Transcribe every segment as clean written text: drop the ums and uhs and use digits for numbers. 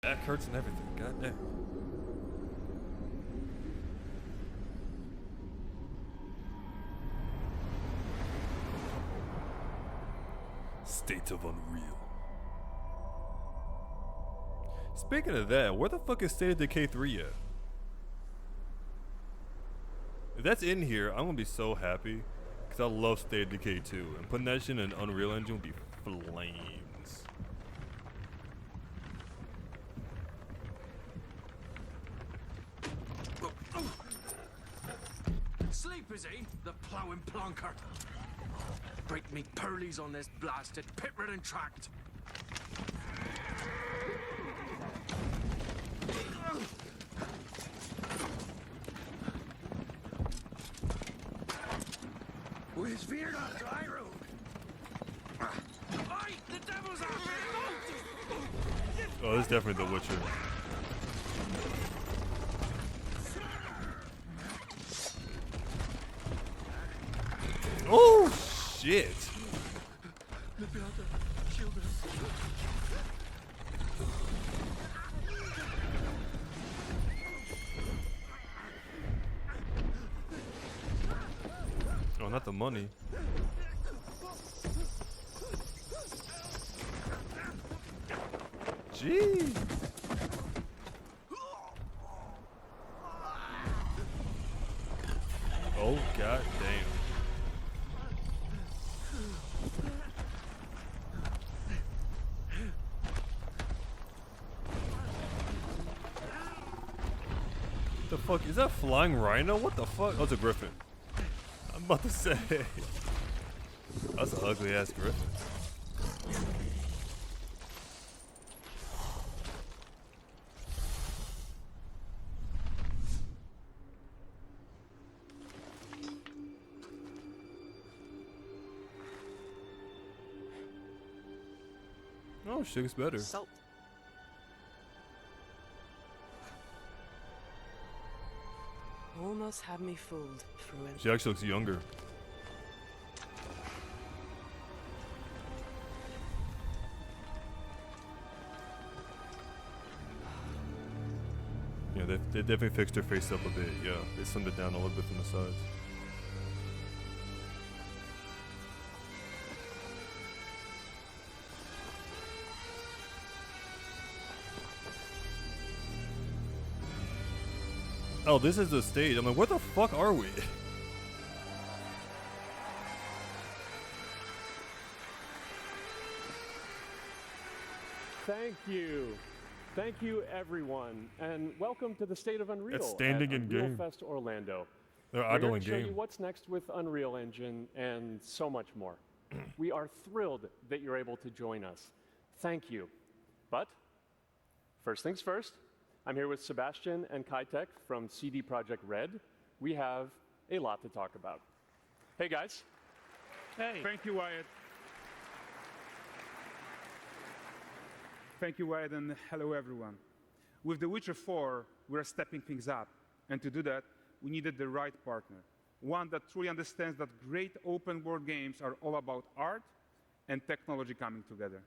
Back hurts and everything. God damn. State of Unreal. Speaking of that, where the fuck is State of Decay 3 at? If that's in here, I'm gonna be so happy. Because I love State of Decay 2. And putting that shit in an Unreal Engine would be flames. Sleep, is he? The ploughing plonker. Break me pearlies on this blasted pit-ridden tract. We've veered off dry road. Aye, the devil's after it. Oh, this is definitely The Witcher. Oh, shit. Oh, not the money. Gee. Oh, god damn. The fuck is that? Flying rhino? What the fuck? Oh, it's a griffin. I'm about to say. That's an ugly ass griffin. Oh, shit gets better. Salt. Almost had me fooled, Fruin. She actually looks younger. Yeah, they definitely fixed her face up a bit. Yeah, they slimmed it down a little bit from the sides. Oh, this is the stage. I'm like, where the fuck are we? Thank you. Thank you, everyone. And welcome to the State of Unreal It's standing at in game. UnrealFest Orlando. They're We're idle here in to show you game. what's next with Unreal Engine and so much more. We are thrilled that you're able to join us. Thank you. But first things first, I'm here with Sebastian and Kitek from CD Projekt Red. We have a lot to talk about. Hey, guys. Hey. Thank you, Wyatt. Thank you, Wyatt, and hello, everyone. With The Witcher 4, we're stepping things up. And to do that, we needed the right partner. One that truly understands that great open-world games are all about art and technology coming together.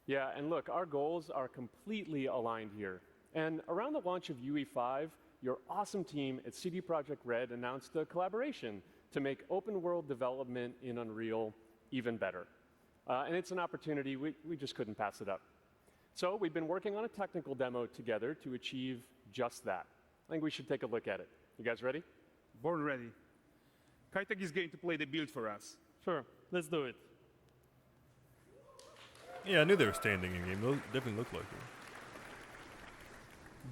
Yeah, and look, our goals are completely aligned here. And around the launch of UE5, your awesome team at CD Projekt Red announced a collaboration to make open world development in Unreal even better. And it's an opportunity, we just couldn't pass it up. So we've been working on a technical demo together to achieve just that. I think we should take a look at it. You guys ready? Born ready. Kitek is going to play the build for us. Sure, let's do it. Yeah, I knew they were standing in game. Those definitely look like it.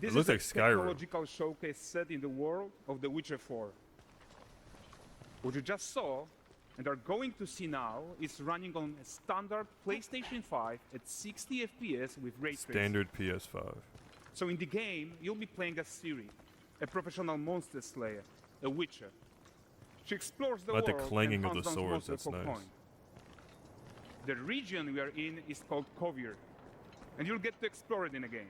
This looks is like a Skyrim. technological showcase set in the world of The Witcher 4. What you just saw and are going to see now is running on a standard PlayStation 5 at 60 FPS with ray tracing. Standard PS5. So in the game, you'll be playing as Ciri, a professional monster slayer, a witcher. She explores the I like world the clanging and of the hunts down swords, monsters that's for nice. coin. The region we are in is called Kovir, and you'll get to explore it in a game.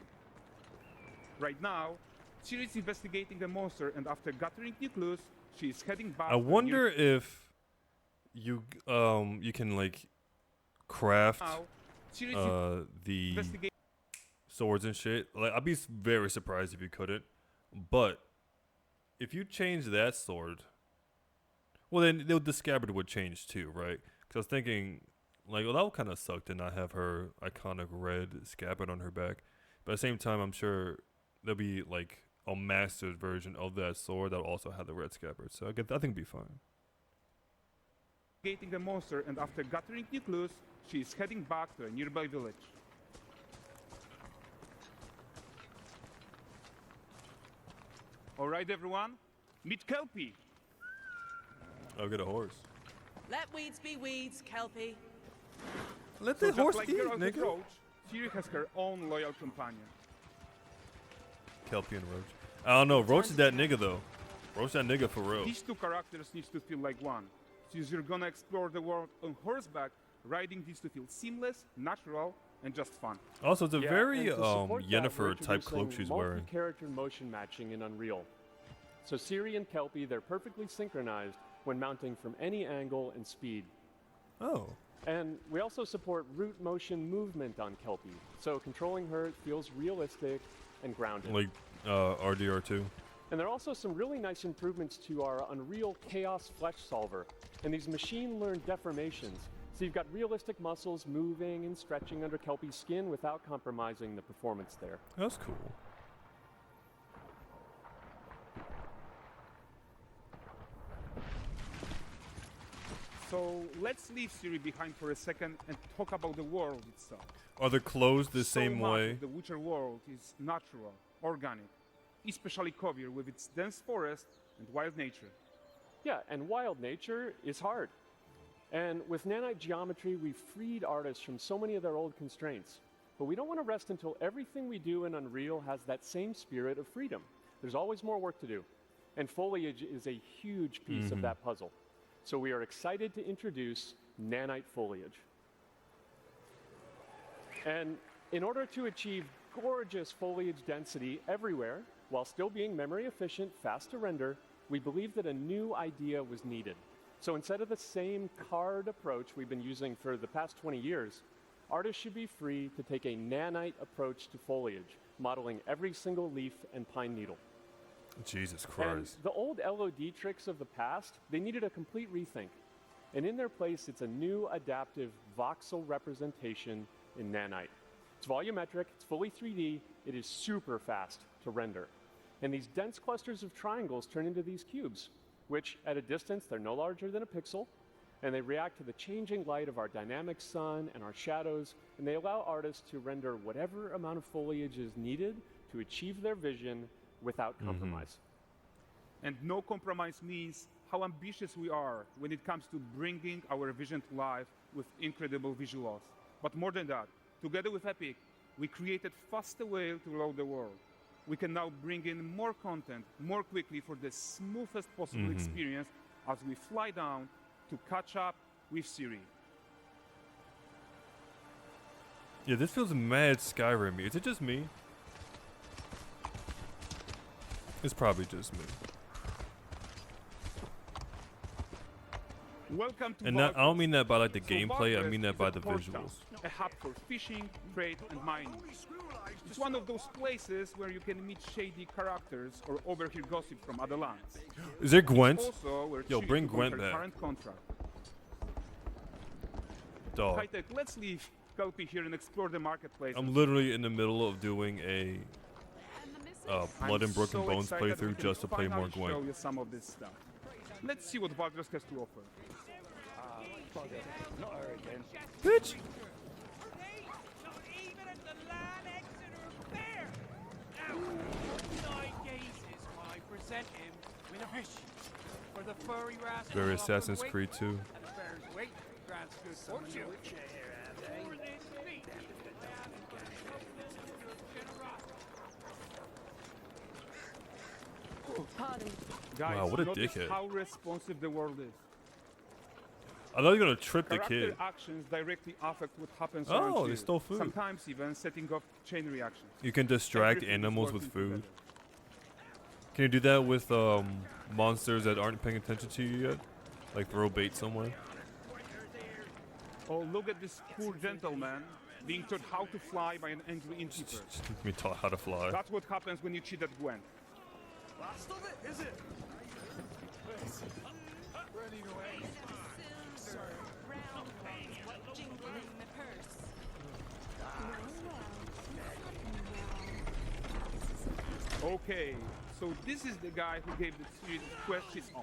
Right now, Ciri is investigating the monster, and after gathering new clues, she is heading back. I wonder if you you can like craft Now, Ciri is the investigating. swords and shit. Like, I'd be very surprised if you couldn't. But if you change that sword, well, then the scabbard would change too, right? Because I was thinking, like, well, that would kind of suck to not have her iconic red scabbard on her back. But at the same time, I'm sure there'll be like a mastered version of that sword that will also have the red scabbard. So I think it'd be fine. Gating the monster, and after gathering new clues, she is heading back to a nearby village. All right, everyone, meet Kelpie. I'll get a horse. Let weeds be weeds, Kelpie. Let So the just horse like eat, Geralt and nigga. Roach, Ciri has her own loyal companion. Kelpie and Roach. I don't know. Roach is that nigga though. Roach that nigga for real. These two characters need to feel like one. Since you're gonna explore the world on horseback, riding needs to feel seamless, natural, and just fun. Also, it's a Yeah, very and to support that, Yennefer we're type cloak introducing she's wearing. multi-character motion matching in Unreal. So Ciri and Kelpie, they're perfectly synchronized when mounting from any angle and speed. Oh. And we also support root motion movement on Kelpie, so controlling her feels realistic and grounded. Like RDR2. And there are also some really nice improvements to our Unreal Chaos Flesh Solver and these machine-learned deformations. So you've got realistic muscles moving and stretching under Kelpie's skin without compromising the performance there. That's cool. So let's leave Ciri behind for a second and talk about the world itself. Are the clothes the So same much way? of the Witcher world is natural, organic, especially Kovir with its dense forest and wild nature. Yeah, and wild nature is hard. And with nanite geometry, we've freed artists from so many of their old constraints. But we don't want to rest until everything we do in Unreal has that same spirit of freedom. There's always more work to do. And foliage is a huge piece of that puzzle. So we are excited to introduce nanite foliage. And in order to achieve gorgeous foliage density everywhere, while still being memory efficient, fast to render, we believe that a new idea was needed. So instead of the same card approach we've been using for the past 20 years, artists should be free to take a nanite approach to foliage, modeling every single leaf and pine needle. Jesus And Christ. the old LOD tricks of the past, they needed a complete rethink. And in their place, it's a new adaptive voxel representation in nanite. It's volumetric, it's fully 3D, it is super fast to render. And these dense clusters of triangles turn into these cubes, which at a distance, they're no larger than a pixel, and they react to the changing light of our dynamic sun and our shadows, and they allow artists to render whatever amount of foliage is needed to achieve their vision without compromise. And no compromise means how ambitious we are when it comes to bringing our vision to life with incredible visuals. But more than that, together with Epic, we created faster way to load the world. We can now bring in more content more quickly for the smoothest possible experience as we fly down to catch up with Ciri. Yeah, this feels mad Skyrim-y. Is it just me? It's probably just me. Welcome to And that, I don't Valkyr's. mean that by like the So gameplay, I Valkyr's mean that is by a the port visuals. town, a hub for fishing, trade, and mining. It's one of those places where you can meet shady characters or overhear gossip from other lands. Is there Gwent? Also, where Yo, Ciri bring took on Gwent her back. current contract. Dog. High-tech, let's leave Kelpie here and explore the marketplace. I'm literally in the middle of doing a I'm Blood and Broken so Bones excited we playthrough can just to play more finally show Gwent. you some of this stuff. Let's see what Valkyr's has to offer. Bitch! Very Assassin's Creed 2. Guys, Wow, what a notice dickhead. how responsive the world is. I thought you were gonna trip the Character kid. actions directly affect what happens Oh, around they you. stole food. Sometimes even setting off chain reactions. You can distract Everything is animals with working food. together. Can you do that with monsters that aren't paying attention to you yet? Like throw bait somewhere? Oh, look at this poor gentleman. being taught how to fly by an angry innkeeper. Just teach me taught how to fly. That's what happens when you cheat at Gwent. Last of it, is it? Jingling in the purse. Okay, so this is the guy who gave the series quest his own.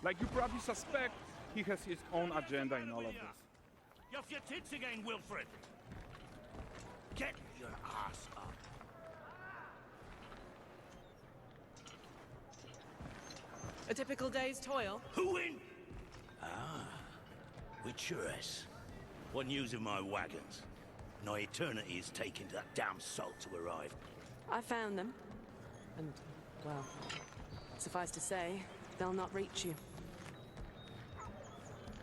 Like you probably suspect, he has his own agenda in all of this. You're off your tits again, Wilfred. Get your ass up. A typical day's toil. Who in? Witcheress. One using my wagons. No eternity is taking that damn salt to arrive. I found them. And, well, suffice to say, they'll not reach you.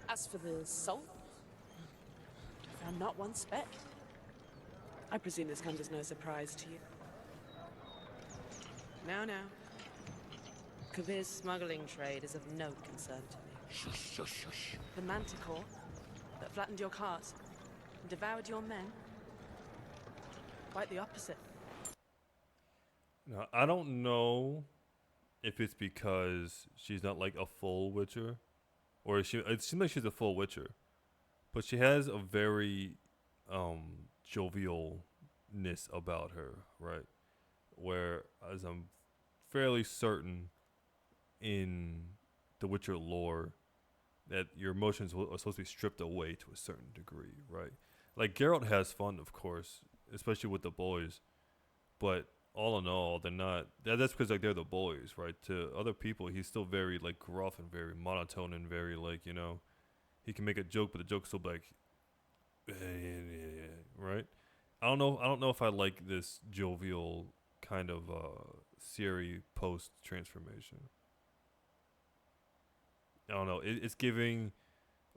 As for the salt, I found not one speck. I presume this comes as no surprise to you. Now. Kavir's smuggling trade is of no concern to me. Shush, shush, shush. The manticore that flattened your cart and devoured your men? Quite the opposite. Now, I don't know if it's because she's not like a full Witcher, or it seems like she's a full Witcher, but she has a very jovialness about her, right? Whereas I'm fairly certain in the Witcher lore that your emotions are supposed to be stripped away to a certain degree, right? Like Geralt has fun, of course, especially with the boys, but all in all, they're not. That's because like they're the boys, right? To other people, he's still very like gruff and very monotone and very like he can make a joke, but the joke's still like, right? I don't know if I like this jovial kind of Ciri post transformation. I don't know. It's giving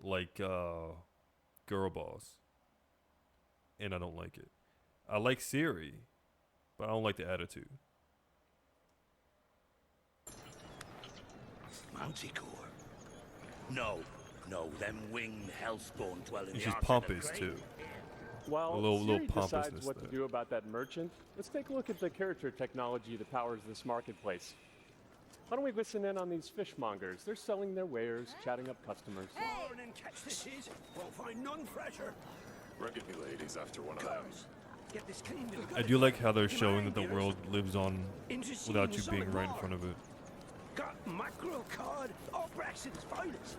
like girl boss, and I don't like it. I like Ciri, but I don't like the attitude. Manticore. No, them winged hellspawn dwell in And the she's arse of the pompous crane. too. While A little Ciri decides pompousness what there. to do about that merchant, let's take a look at the character technology that powers this marketplace. Why don't we listen in on these fishmongers? They're selling their wares, chatting up customers. Morning, catch this is. Won't find none fresher. Reckon me lady's after one of them. Get this cleaned. I do like how they're showing that the world lives on without you being right in front of it. Got mackerel cod, all Braxton's finest.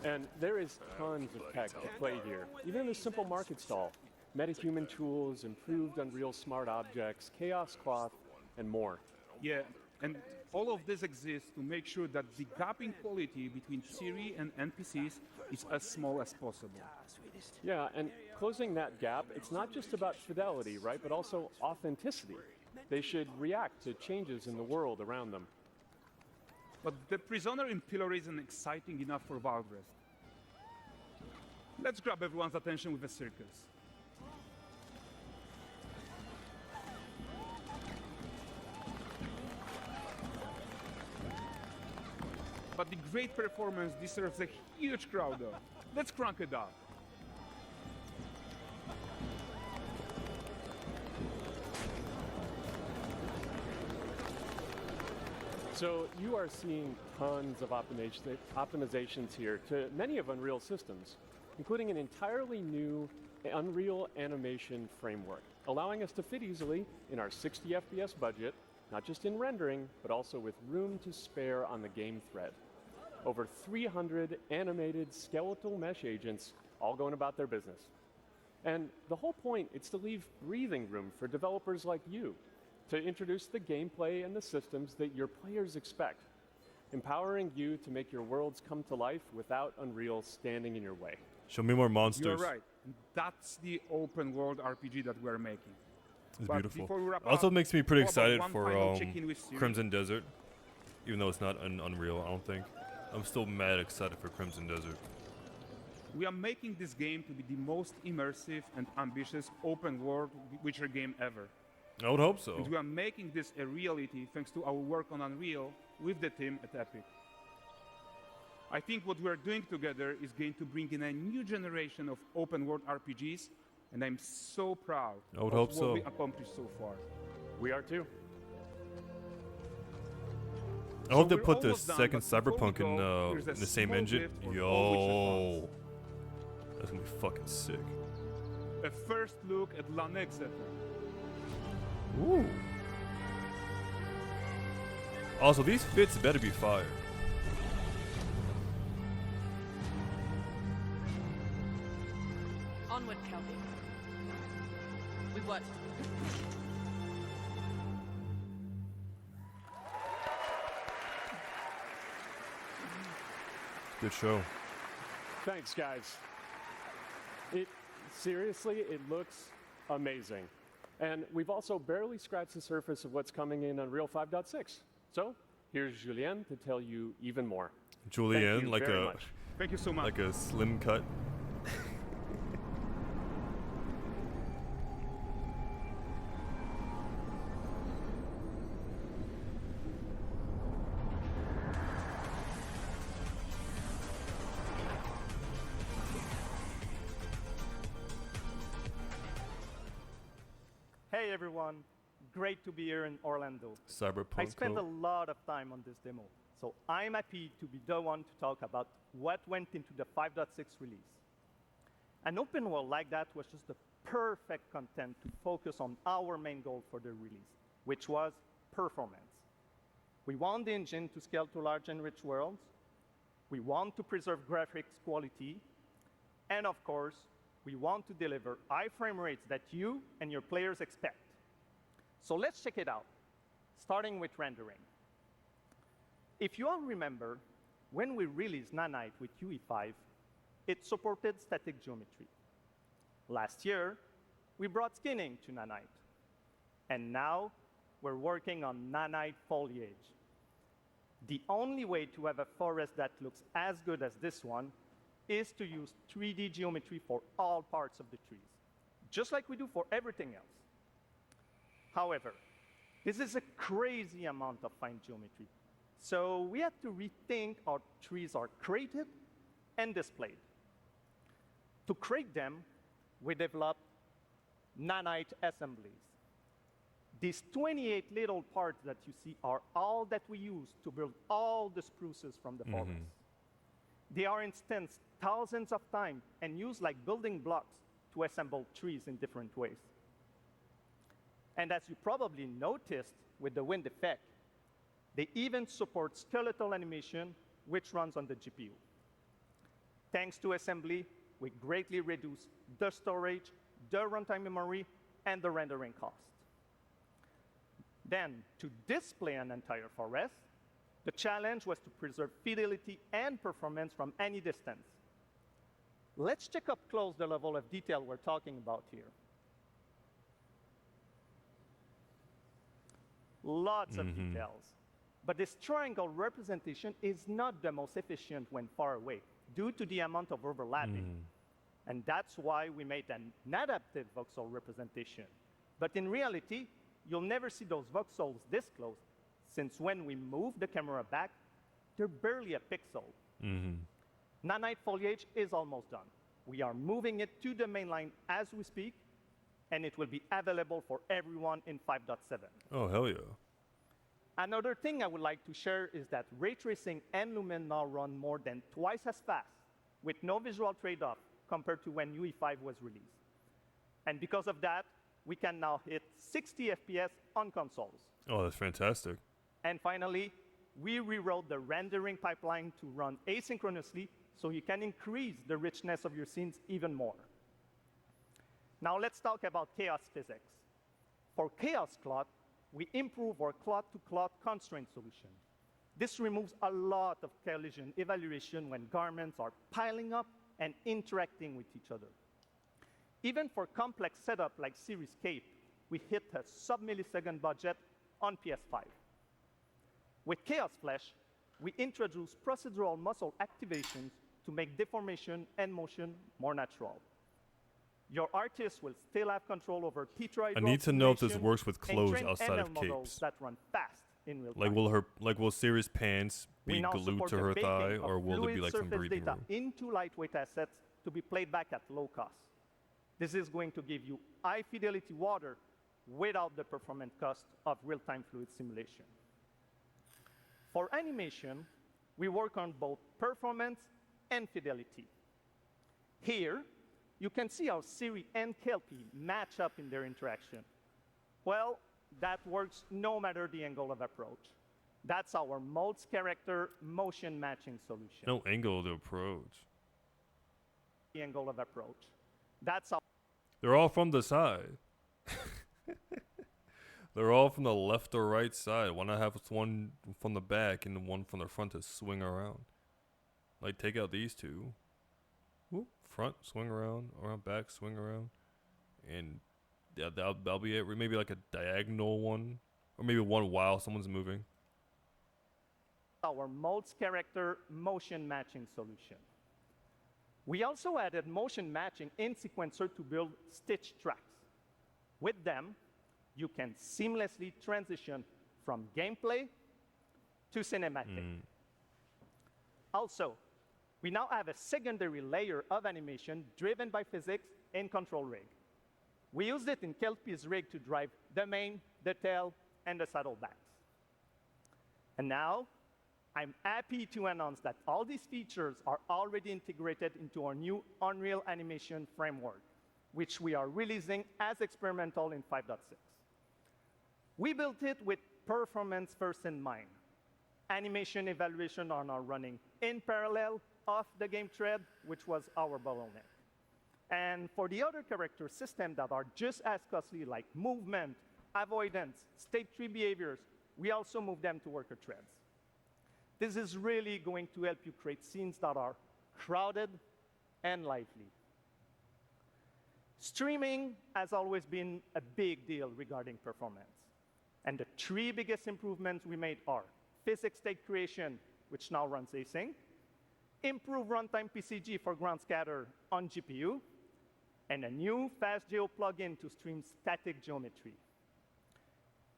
And there is tons of tech at play here, even in a simple market stall. Metahuman tools, improved Unreal smart objects, chaos cloth, and more. Yeah, and all of this exists to make sure that the gap in quality between Ciri and NPCs is as small as possible. Yeah, and closing that gap, it's not just about fidelity, right, but also authenticity. They should react to changes in the world around them. But the prisoner in Pillory isn't exciting enough for Valdrest. Let's grab everyone's attention with a circus. But the great performance deserves a huge crowd though. Let's crank it up. So you are seeing tons of optimizations here to many of Unreal systems, including an entirely new Unreal animation framework, allowing us to fit easily in our 60 FPS budget, not just in rendering, but also with room to spare on the game thread. Over 300 animated skeletal mesh agents all going about their business. And the whole point is to leave breathing room for developers like you to introduce the gameplay and the systems that your players expect, empowering you to make your worlds come to life without Unreal standing in your way. Show me more monsters. You're right. That's the open world RPG that we're making. It's But beautiful. before we wrap Also up, makes me pretty how about excited one for final check-in with Ciri? Crimson Desert, even though it's not an Unreal. I don't think. I'm still mad excited for Crimson Desert. We are making this game to be the most immersive and ambitious open world Witcher game ever. I would hope so. And we are making this a reality thanks to our work on Unreal with the team at Epic. I think what we are doing together is going to bring in a new generation of open world RPGs and I'm so proud I would of hope what so. we accomplished so far. We are too. I hope they we're put the almost done, second but before we Cyberpunk in go, here's a the same small engine. gift for all Witcher Yo, that's gonna be fucking sick. A first look at La Nexeta. Ooh. Also, these fits better be fire. Onward, Kelby. We what? Good show. Thanks, guys. Seriously, it looks amazing. And we've also barely scratched the surface of what's coming in Unreal 5.6. So here's Julien to tell you even more. Julianne, you like very a much. Thank you so much. like a slim cut. Hey everyone, great to be here in Orlando. Cyberpunk. I spent a coat. lot of time on this demo, so I'm happy to be the one to talk about what went into the 5.6 release. An open world like that was just the perfect content to focus on our main goal for the release, which was performance. We want the engine to scale to large and rich worlds. We want to preserve graphics quality. And of course, we want to deliver high frame rates that you and your players expect. So let's check it out, starting with rendering. If you all remember, when we released Nanite with UE5, it supported static geometry. Last year, we brought skinning to Nanite. And now, we're working on Nanite foliage. The only way to have a forest that looks as good as this one is to use 3D geometry for all parts of the trees, just like we do for everything else. However, this is a crazy amount of fine geometry, so we had to rethink how trees are created and displayed. To create them, we developed nanite assemblies. These 28 little parts that you see are all that we use to build all the spruces from the forest. They are instanced thousands of times and used like building blocks to assemble trees in different ways. And as you probably noticed with the wind effect, they even support skeletal animation, which runs on the GPU. Thanks to assembly, we greatly reduce the storage, the runtime memory, and the rendering cost. Then, to display an entire forest, the challenge was to preserve fidelity and performance from any distance. Let's check up close the level of detail we're talking about here. Lots of details. But this triangle representation is not the most efficient when far away, due to the amount of overlapping. And that's why we made an adaptive voxel representation. But in reality, you'll never see those voxels this close, since when we move the camera back, they're barely a pixel. Nanite foliage is almost done. We are moving it to the main line as we speak, and it will be available for everyone in 5.7. Oh, hell yeah. Another thing I would like to share is that ray tracing and Lumen now run more than twice as fast, with no visual trade-off compared to when UE5 was released. And because of that, we can now hit 60 FPS on consoles. Oh, that's fantastic. And finally, we rewrote the rendering pipeline to run asynchronously so you can increase the richness of your scenes even more. Now let's talk about chaos physics. For chaos cloth, we improve our cloth-to-cloth constraint solution. This removes a lot of collision evaluation when garments are piling up and interacting with each other. Even for complex setup like Series Cape, we hit a sub-millisecond budget on PS5. With Chaos Flesh, we introduce procedural muscle activations to make deformation and motion more natural. Your artist will still have control over tetroid. I need to know if this works with clothes outside of models capes. that run fast in real time. Will Siri's pants We be now glued support to the her baking thigh, of or will there be fluid like some surface breathing data room? into lightweight assets to be played back at low cost. This is going to give you high fidelity water without the performance cost of real-time fluid simulation. For animation, we work on both performance and fidelity. Here, you can see how Siri and Kelpie match up in their interaction. Well, that works no matter the angle of approach. That's our Modes character motion matching solution. No angle to approach. The angle of approach. That's our They're all from the side. They're all from the left or right side. Why not have one from the back and one from the front to swing around? Like, take out these two. Whoop, front, swing around back, swing around. And yeah, that'll be it. Or maybe like a diagonal one. Or maybe one while someone's moving. our Modes character motion matching solution. We also added motion matching in Sequencer to build stitch tracks. With them, you can seamlessly transition from gameplay to cinematic. Also, we now have a secondary layer of animation driven by physics in Control Rig. We used it in Kelpie's rig to drive the mane, the tail, and the saddlebags. And now, I'm happy to announce that all these features are already integrated into our new Unreal Animation framework, which we are releasing as experimental in 5.6. We built it with performance first in mind. Animation evaluation are now running in parallel off the game thread, which was our bottleneck. And for the other character systems that are just as costly, like movement, avoidance, state tree behaviors, we also move them to worker threads. This is really going to help you create scenes that are crowded and lively. Streaming has always been a big deal regarding performance. And the three biggest improvements we made are physics state creation, which now runs async, improve runtime PCG for ground scatter on GPU, and a new FastGeo plugin to stream static geometry.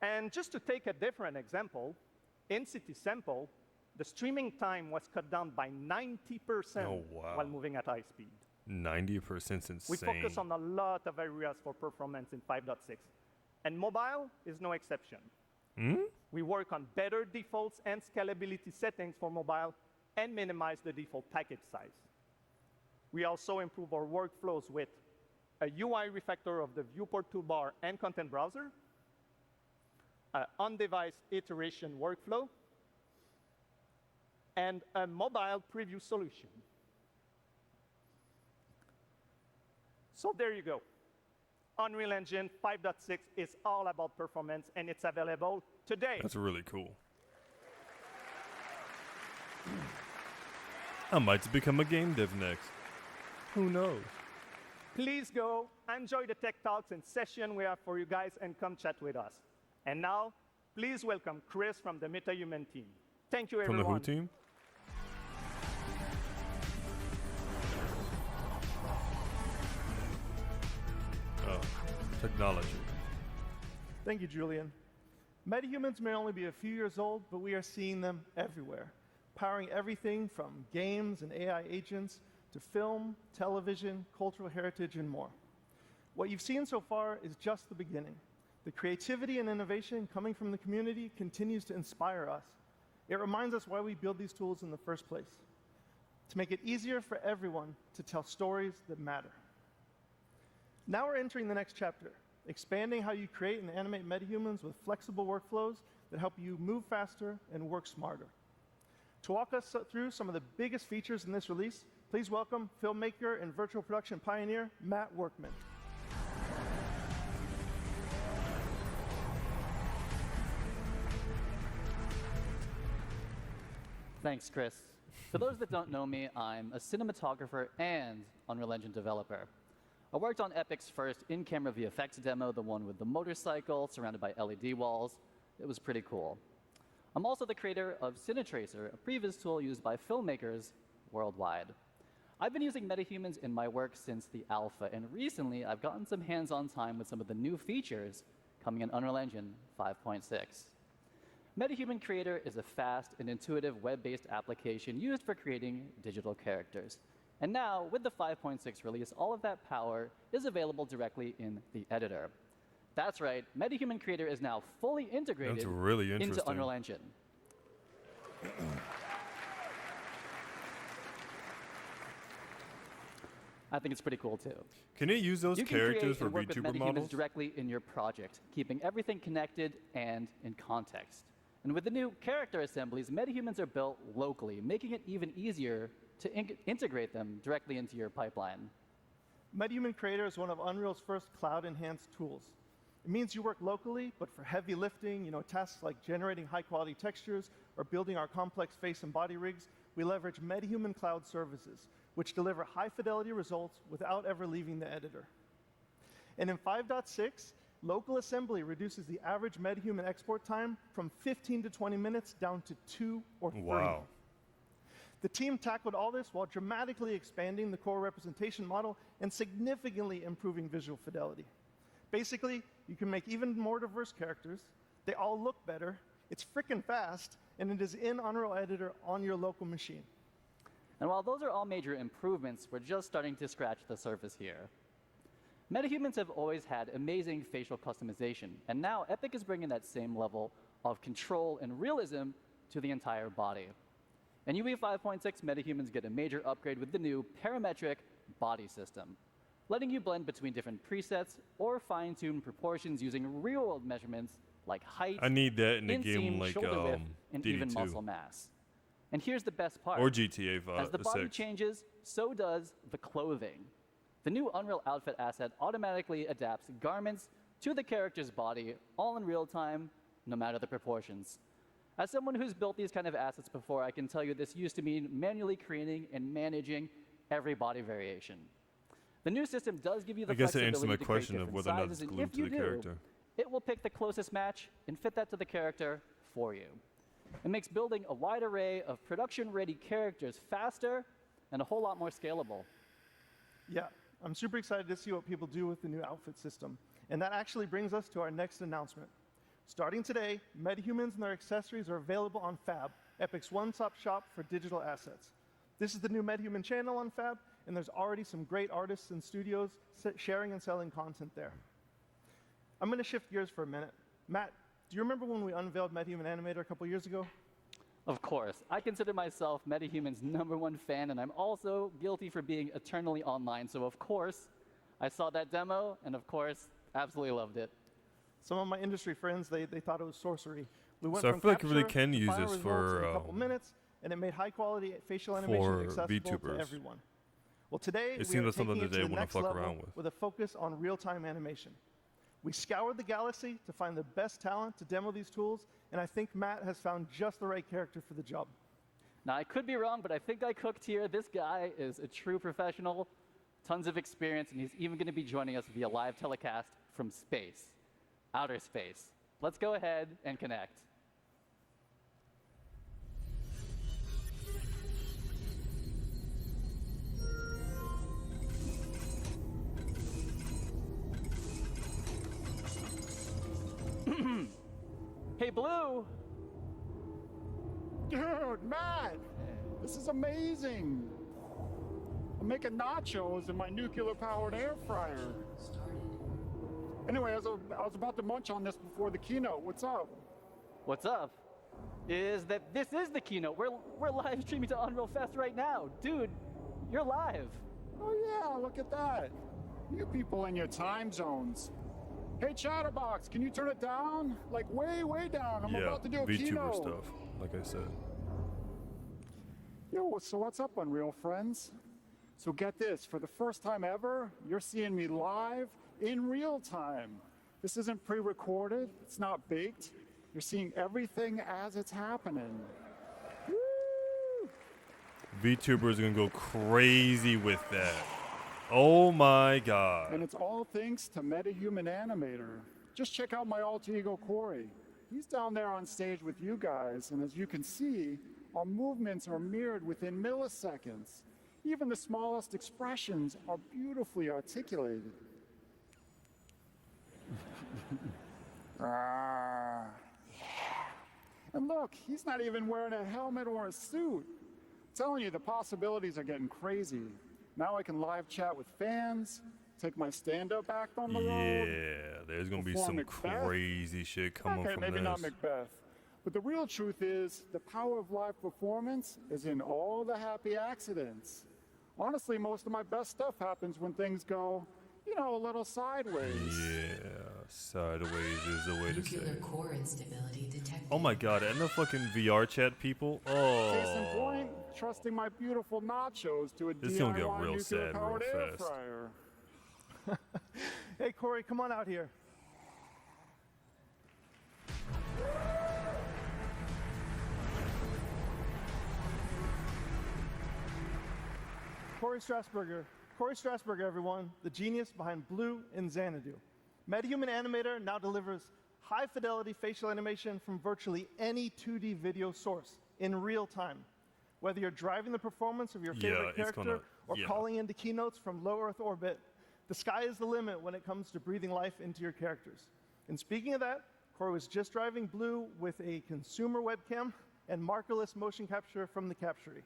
And just to take a different example, in City Sample, the streaming time was cut down by 90% while moving at high speed. 90% insane. We focus on a lot of areas for performance in 5.6. And mobile is no exception. We work on better defaults and scalability settings for mobile and minimize the default package size. We also improve our workflows with a UI refactor of the viewport toolbar and content browser, an on-device iteration workflow, and a mobile preview solution. So there you go. Unreal Engine 5.6 is all about performance, and it's available today. That's really cool. I might become a game dev next. Who knows? Please go, enjoy the tech talks and session we have for you guys, and come chat with us. And now, please welcome Chris from the MetaHuman team. Thank you, everyone. From the Who team? Oh, technology. Thank you, Julian. Metahumans may only be a few years old, but we are seeing them everywhere, powering everything from games and AI agents to film, television, cultural heritage, and more. What you've seen so far is just the beginning. The creativity and innovation coming from the community continues to inspire us. It reminds us why we build these tools in the first place, to make it easier for everyone to tell stories that matter. Now we're entering the next chapter, expanding how you create and animate metahumans with flexible workflows that help you move faster and work smarter. To walk us through some of the biggest features in this release, please welcome filmmaker and virtual production pioneer, Matt Workman. Thanks, Chris. For those that don't know me, I'm a cinematographer and Unreal Engine developer. I worked on Epic's first in-camera VFX demo, the one with the motorcycle surrounded by LED walls. It was pretty cool. I'm also the creator of CineTracer, a previous tool used by filmmakers worldwide. I've been using metahumans in my work since the alpha, and recently I've gotten some hands-on time with some of the new features coming in Unreal Engine 5.6. MetaHuman Creator is a fast and intuitive web-based application used for creating digital characters. And now, with the 5.6 release, all of that power is available directly in the editor. That's right, MetaHuman Creator is now fully integrated That's really into interesting. Unreal Engine. I think it's pretty cool too. Can you use those You can characters create for and work with VTuber metahumans models? directly in your project, keeping everything connected and in context. And with the new character assemblies, metahumans are built locally, making it even easier to integrate them directly into your pipeline. MetaHuman Creator is one of Unreal's first cloud-enhanced tools. It means you work locally, but for heavy lifting, tasks like generating high-quality textures or building our complex face and body rigs, we leverage MetaHuman Cloud services, which deliver high-fidelity results without ever leaving the editor. And in 5.6, local assembly reduces the average MetaHuman export time from 15 to 20 minutes down to 2 or 3. Wow. The team tackled all this while dramatically expanding the core representation model and significantly improving visual fidelity. Basically, you can make even more diverse characters, they all look better, it's frickin' fast, and it is in Unreal Editor on your local machine. And while those are all major improvements, we're just starting to scratch the surface here. Metahumans have always had amazing facial customization, and now Epic is bringing that same level of control and realism to the entire body. In UE 5.6, metahumans get a major upgrade with the new parametric body system, letting you blend between different presets or fine-tune proportions using real-world measurements like height, I need that in a inseam, game like shoulder width, and even DD2 muscle mass. And here's the best part. or GTA As the body 6. changes, so does the clothing. The new Unreal Outfit asset automatically adapts garments to the character's body, all in real time, no matter the proportions. As someone who's built these kind of assets before, I can tell you this used to mean manually creating and managing every body variation. The new system does give you the I guess it flexibility answers my to create question of different whether or not sizes, it's and glued if to you the do, character. it will pick the closest match and fit that to the character for you. It makes building a wide array of production-ready characters faster and a whole lot more scalable. Yeah, I'm super excited to see what people do with the new outfit system. And that actually brings us to our next announcement. Starting today, metahumans and their accessories are available on Fab, Epic's one-stop shop for digital assets. This is the new MetaHuman channel on Fab, and there's already some great artists and studios sharing and selling content there. I'm going to shift gears for a minute. Matt, do you remember when we unveiled MetaHuman Animator a couple years ago? Of course. I consider myself MetaHuman's #1 fan, and I'm also guilty for being eternally online. So, of course, I saw that demo, and of course, absolutely loved it. Some of my industry friends, they thought it was sorcery. We went So I from feel like you really capture can to use final this results for, in a couple minutes, and it made high-quality facial animation for accessible VTubers. to everyone. Well, today It we seems are like something taking it that to they the wanna next fuck level around with. a focus on real-time animation. We scoured the galaxy to find the best talent to demo these tools, and I think Matt has found just the right character for the job. Now, I could be wrong, but I think I cooked here. This guy is a true professional, tons of experience, and he's even going to be joining us via live telecast from space, outer space. Let's go ahead and connect. Hey, Blue! Dude, Matt, this is amazing. I'm making nachos in my nuclear-powered air fryer. Anyway, I was about to munch on this before the keynote. What's up? What's up is that this is the keynote. We're live streaming to UnrealFest right now. Dude, you're live. Oh yeah, look at that. You people in your time zones. Hey, Chatterbox, can you turn it down? Like way, way down. I'm Yeah, about to do a VTuber keynote. stuff, like I said. Yo, so what's up, Unreal friends? So get this, for the first time ever, you're seeing me live in real time. This isn't pre-recorded, it's not baked. You're seeing everything as it's happening. Woo! VTubers are gonna go crazy with that. Oh my god. And it's all thanks to MetaHuman Animator. Just check out my alter ego, Corey. He's down there on stage with you guys, and as you can see, our movements are mirrored within milliseconds. Even the smallest expressions are beautifully articulated. Yeah. And look, he's not even wearing a helmet or a suit. I'm telling you, the possibilities are getting crazy. Now I can live chat with fans, take my stand-up act on the road. Yeah, there's gonna be perform some Macbeth. crazy shit coming Okay, from maybe this. not Macbeth. But the real truth is, the power of live performance is in all the happy accidents. Honestly, most of my best stuff happens when things go, you know, a little sideways. Yeah, sideways is the way to say Nuclear it. core instability detected. Oh my god, and the fucking VR chat people. Case in Oh, point, trusting my beautiful nachos to a This is gonna get DIY real sad real nuclear-powered air fast. fryer. Hey, Corey, come on out here. Corey Strasberger, everyone, the genius behind Blue and Xanadu. MetaHuman Animator now delivers high-fidelity facial animation from virtually any 2D video source in real time. Whether you're driving the performance of your favorite character or calling into keynotes from low Earth orbit, the sky is the limit when it comes to breathing life into your characters. And speaking of that, Corey was just driving Blue with a consumer webcam and markerless motion capture from the Captury.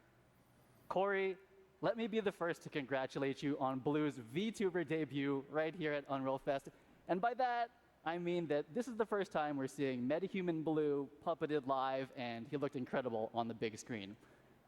Corey, let me be the first to congratulate you on Blue's VTuber debut right here at UnrealFest. And by that, I mean that this is the first time we're seeing MetaHuman Blue puppeted live, and he looked incredible on the big screen.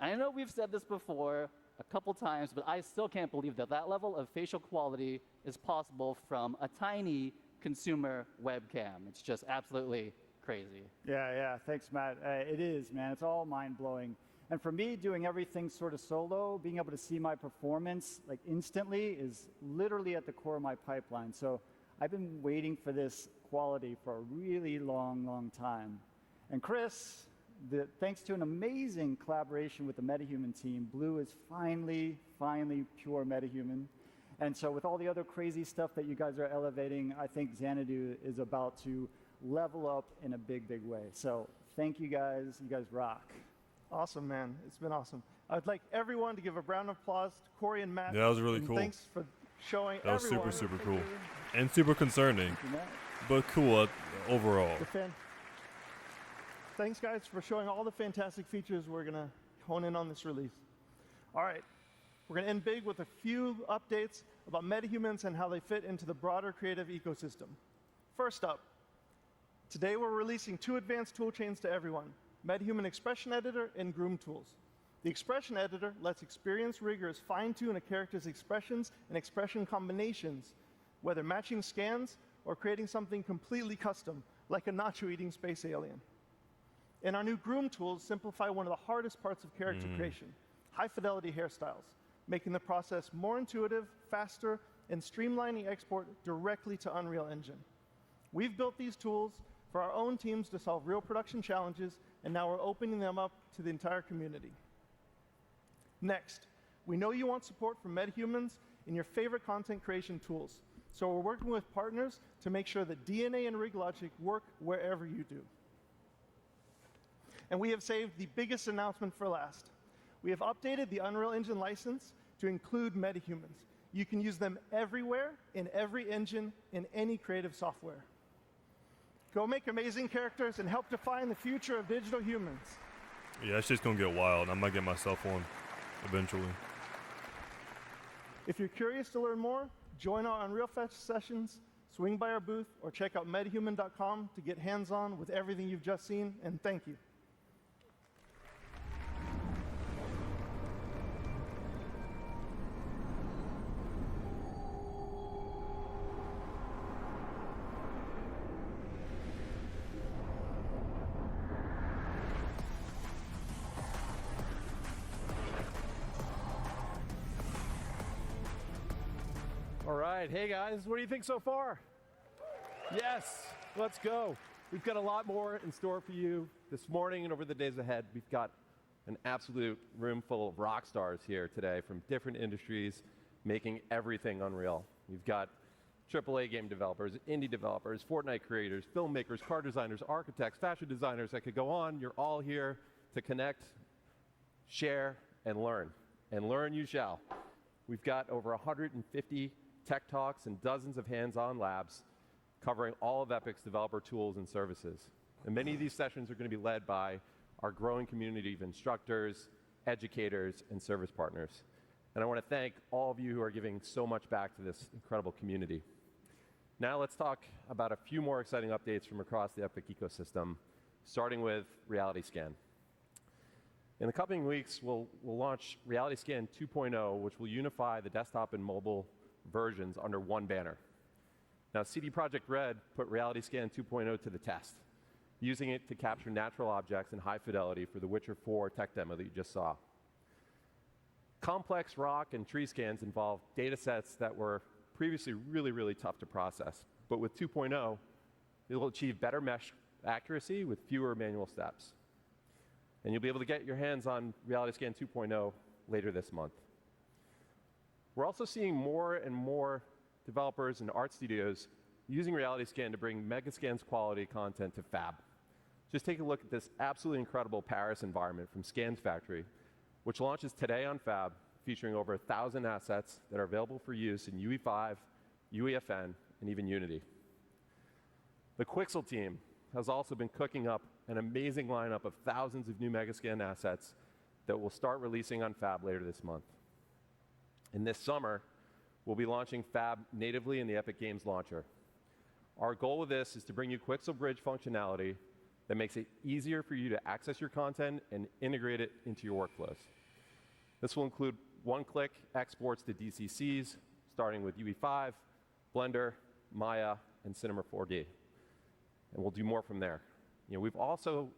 And I know we've said this before a couple times, but I still can't believe that that level of facial quality is possible from a tiny consumer webcam. It's just absolutely crazy. Yeah, thanks, Matt. It is, man. It's all mind-blowing. And for me, doing everything sort of solo, being able to see my performance like instantly is literally at the core of my pipeline. So I've been waiting for this quality for a really long time. And Chris, thanks to an amazing collaboration with the MetaHuman team, Blue is finally pure MetaHuman. And so with all the other crazy stuff that you guys are elevating, I think Xanadu is about to level up in a big way. So thank you guys. You guys rock. Awesome, man. It's been awesome. I'd like everyone to give a round of applause to Corey and Matt. Yeah, that was really and cool. Thanks for showing That was everyone. super cool. And super concerning. But cool overall. Thanks, guys, for showing all the fantastic features we're going to hone in on this release. All right. We're going to end big with a few updates about metahumans and how they fit into the broader creative ecosystem. First up, today we're releasing 2 advanced toolchains to everyone, MetaHuman Expression Editor and Groom Tools. The Expression Editor lets experienced riggers fine-tune a character's expressions and expression combinations, whether matching scans or creating something completely custom, like a nacho-eating space alien. And our new Groom Tools simplify one of the hardest parts of character creation, high-fidelity hairstyles, making the process more intuitive, faster, and streamlining export directly to Unreal Engine. We've built these tools for our own teams to solve real production challenges, and now we're opening them up to the entire community. Next, we know you want support from MetaHumans in your favorite content creation tools, so we're working with partners to make sure that DNA and RigLogic work wherever you do. And we have saved the biggest announcement for last. We have updated the Unreal Engine license to include metahumans. You can use them everywhere, in every engine, in any creative software. Go make amazing characters and help define the future of digital humans. Yeah, it's just gonna get wild. I might get myself one eventually. If you're curious to learn more, join our UnrealFest sessions, swing by our booth, or check out metahuman.com to get hands-on with everything you've just seen, and thank you. All right, hey guys, what do you think so far? Yes, let's go. We've got a lot more in store for you this morning and over the days ahead. We've got an absolute room full of rock stars here today from different industries making everything Unreal. We've got AAA game developers, indie developers, Fortnite creators, filmmakers, car designers, architects, fashion designers. I could go on. You're all here to connect, share, and learn. And learn you shall. We've got over 150 tech talks and dozens of hands-on labs covering all of Epic's developer tools and services. And many of these sessions are going to be led by our growing community of instructors, educators, and service partners. And I want to thank all of you who are giving so much back to this incredible community. Now let's talk about a few more exciting updates from across the Epic ecosystem, starting with RealityScan. In the coming weeks, we'll launch RealityScan 2.0, which will unify the desktop and mobile versions under one banner. Now, CD Projekt Red put RealityScan 2.0 to the test, using it to capture natural objects in high fidelity for the Witcher 4 tech demo that you just saw. Complex rock and tree scans involve data sets that were previously really, really tough to process. But with 2.0, it will achieve better mesh accuracy with fewer manual steps. And you'll be able to get your hands on RealityScan 2.0 later this month. We're also seeing more and more developers and art studios using RealityScan to bring Megascan's quality content to Fab. Just take a look at this absolutely incredible Paris environment from Scans Factory, which launches today on Fab, featuring over 1,000 assets that are available for use in UE5, UEFN, and even Unity. The Quixel team has also been cooking up an amazing lineup of thousands of new Megascan assets that will start releasing on Fab later this month. And this summer, we'll be launching Fab natively in the Epic Games Launcher. Our goal with this is to bring you Quixel Bridge functionality that makes it easier for you to access your content and integrate it into your workflows. This will include one-click exports to DCCs, starting with UE5, Blender, Maya, and Cinema 4D. And we'll do more from there. We've also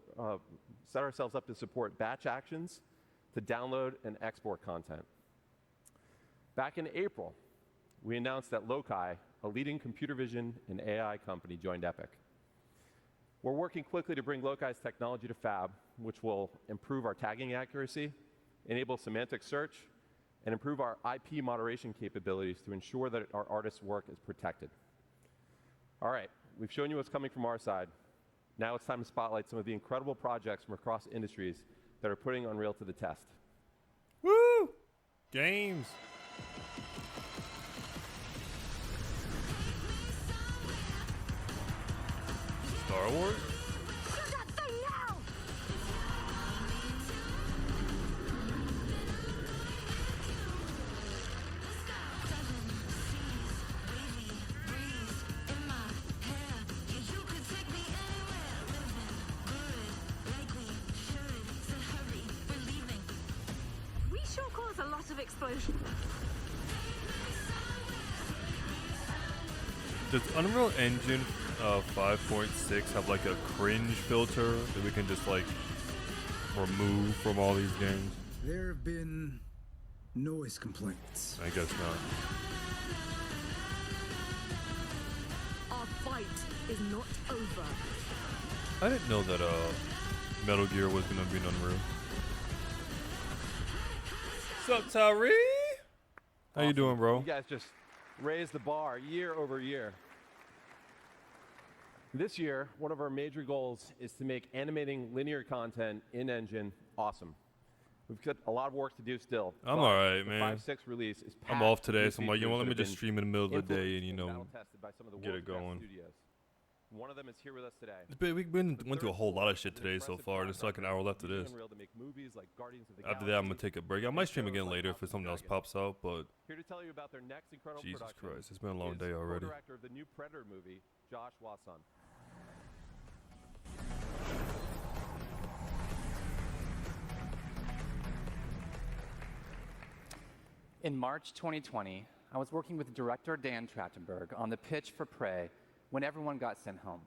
set ourselves up to support batch actions to download and export content. Back in April, we announced that Loci, a leading computer vision and AI company, joined Epic. We're working quickly to bring Loci's technology to Fab, which will improve our tagging accuracy, enable semantic search, and improve our IP moderation capabilities to ensure that our artists' work is protected. All right, we've shown you what's coming from our side. Now it's time to spotlight some of the incredible projects from across industries that are putting Unreal to the test. Woo! Games. Star Wars? We sure cause a lot of explosion. Does Unreal Engine 5.6 have like a cringe filter that we can just like remove from all these games? There have been noise complaints. I guess not. Our fight is not over. I didn't know that Metal Gear was gonna be an Unreal. What's up, Tyree? How you doing, bro? You guys just raised the bar year over year. This year, one of our major goals is to make animating linear content in-engine awesome. We've got a lot of work to do still. I'm all right, man. 5.6 release is I'm off today, so I'm like, let me just stream in the middle of the day and, get it going. One of them is here with us today. We've went through a whole lot of shit today so far. There's like an hour left of this. After that, I'm going to take a break. I might stream again later if something else pops out, but here to tell you about their next incredible Jesus production Christ, it's been a long day already. Co-director of the new Predator movie, Josh Wasson. In March 2020, I was working with director Dan Trachtenberg on the pitch for Prey when everyone got sent home.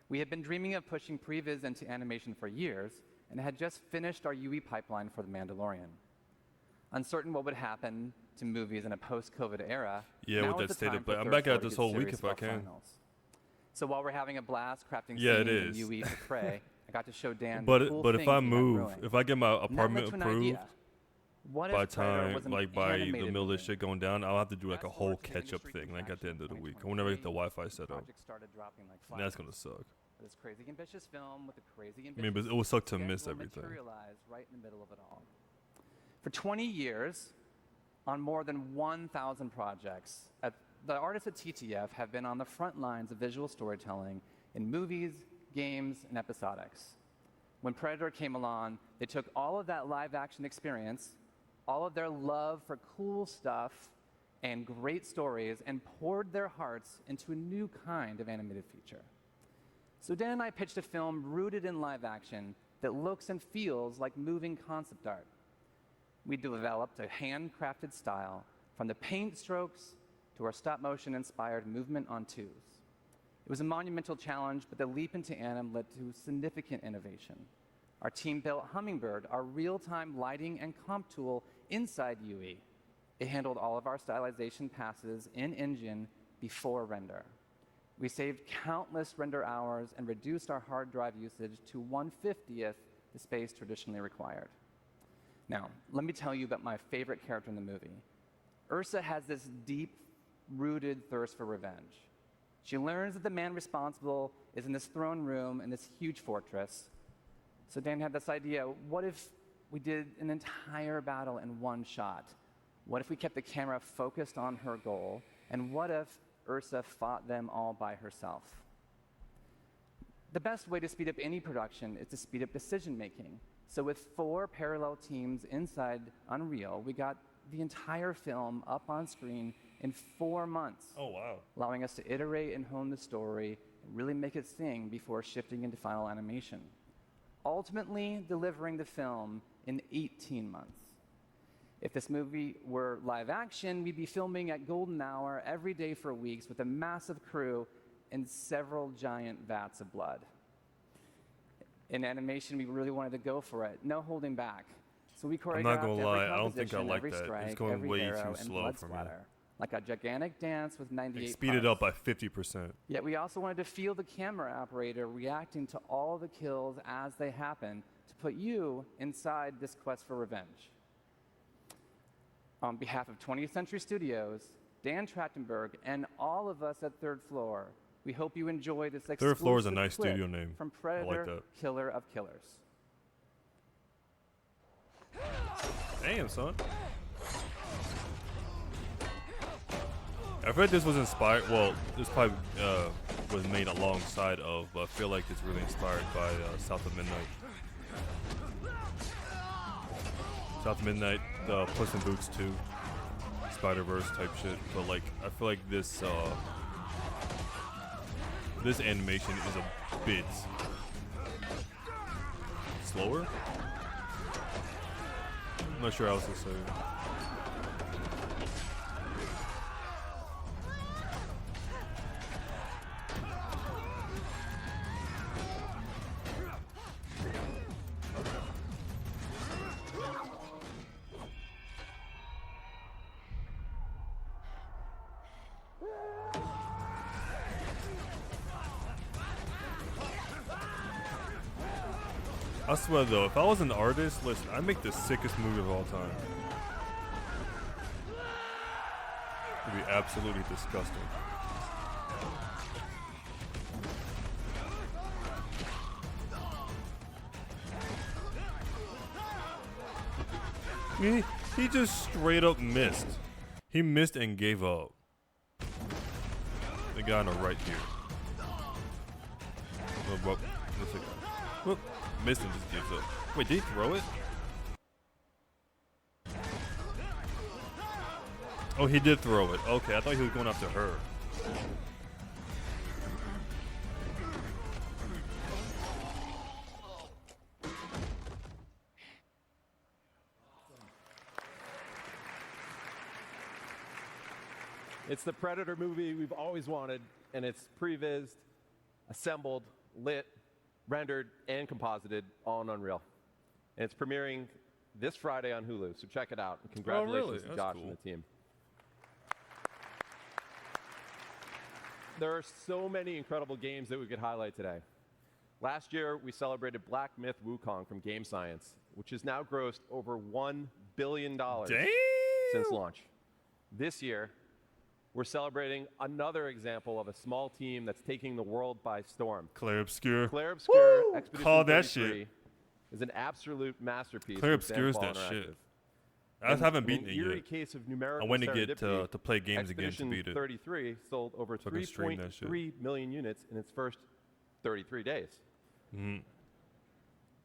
We had been dreaming of pushing previs into animation for years and had just finished our UE pipeline for The Mandalorian. Uncertain what would happen to movies in a post-COVID era, yeah, with that state of play. I'm back at this whole week if I can. So while we're having a blast crafting yeah, scenes in UE for Prey, I got to show Dan but the cool but if things I he had move, brewing. if I get my apartment And that led to an approved idea. What by if Predator time, was an like by the animated middle of this movie? shit going down, I'll have to do like a whole catch-up thing, like at the end of the week. I want to get the Wi-Fi set up. Project started dropping like And that's gonna suck. This crazy ambitious film with a crazy I mean, but it would suck to miss schedule everything. materialized right in the middle of it all. For 20 years, on more than 1,000 projects, the artists at TTF have been on the front lines of visual storytelling in movies, games, and episodics. When Predator came along, they took all of that live-action experience all of their love for cool stuff and great stories and poured their hearts into a new kind of animated feature. So Dan and I pitched a film rooted in live action that looks and feels like moving concept art. We developed a handcrafted style from the paint strokes to our stop-motion-inspired movement on twos. It was a monumental challenge, but the leap into anim led to significant innovation. Our team built Hummingbird, our real-time lighting and comp tool inside UE. It handled all of our stylization passes in-engine before render. We saved countless render hours and reduced our hard drive usage to 1/50th the space traditionally required. Now, let me tell you about my favorite character in the movie. Ursa has this deep-rooted thirst for revenge. She learns that the man responsible is in this throne room in this huge fortress. So Dan had this idea, what if we did an entire battle in one shot? What if we kept the camera focused on her goal? And what if Ursa fought them all by herself? The best way to speed up any production is to speed up decision-making. So with 4 parallel teams inside Unreal, we got the entire film up on screen in 4 months. Oh, wow. Allowing us to iterate and hone the story and really make it sing before shifting into final animation. Ultimately delivering the film in 18 months. If this movie were live action, we'd be filming at golden hour every day for weeks with a massive crew and several giant vats of blood. In animation, we really wanted to go for it, no holding back. So we choreographed I'm not gonna every lie, I don't think I composition, like every that. strike, It's going every way arrow, too and slow blood for me. splatter, like a gigantic dance with 98 Speed it up parts. by 50%. Yet we also wanted to feel the camera operator reacting to all the kills as they happen to put you inside this quest for revenge. On behalf of 20th Century Studios, Dan Trachtenberg, and all of us at Third Floor, we hope you enjoy this exclusive Third Floor is a nice clip studio name. from I Predator, like that. Killer of Killers. Damn, son. I read this was inspired. Well, this probably was made alongside of, but I feel like it's really inspired by South of Midnight. South of Midnight, Puss in Boots 2, Spider-Verse type shit. But like, I feel like this this animation is a bit slower. I'm not sure how else to say it. I swear though, if I was an artist, listen, I'd make the sickest movie of all time. It'd be absolutely disgusting. He just straight up missed. He missed and gave up. The guy on the right here. Whoop, whoop. Missed and just gives up. Wait, did he throw it? Oh, he did throw it. Okay, I thought he was going after her. It's the Predator movie we've always wanted, and it's prevised, assembled, lit, rendered, and composited all in Unreal. And it's premiering this Friday on Hulu, so check it out. And congratulations to That's Josh cool. and the team. There are so many incredible games that we could highlight today. Last year, we celebrated Black Myth Wukong from Game Science, which has now grossed over $1 billion since launch. This year, we're celebrating another example of a small team that's taking the world by storm. Claire Obscure. Claire Obscure Expedition Call that 33 shit. is an absolute masterpiece. Claire from Obscure is Sandfall that shit. Interactive. I just In haven't an beaten it eerie yet. case of numerical I went to get serendipity, to play games again to Expedition beat it. 33 sold over So I can stream that shit. 3.3 million units in its first 33 days. Mm-hmm.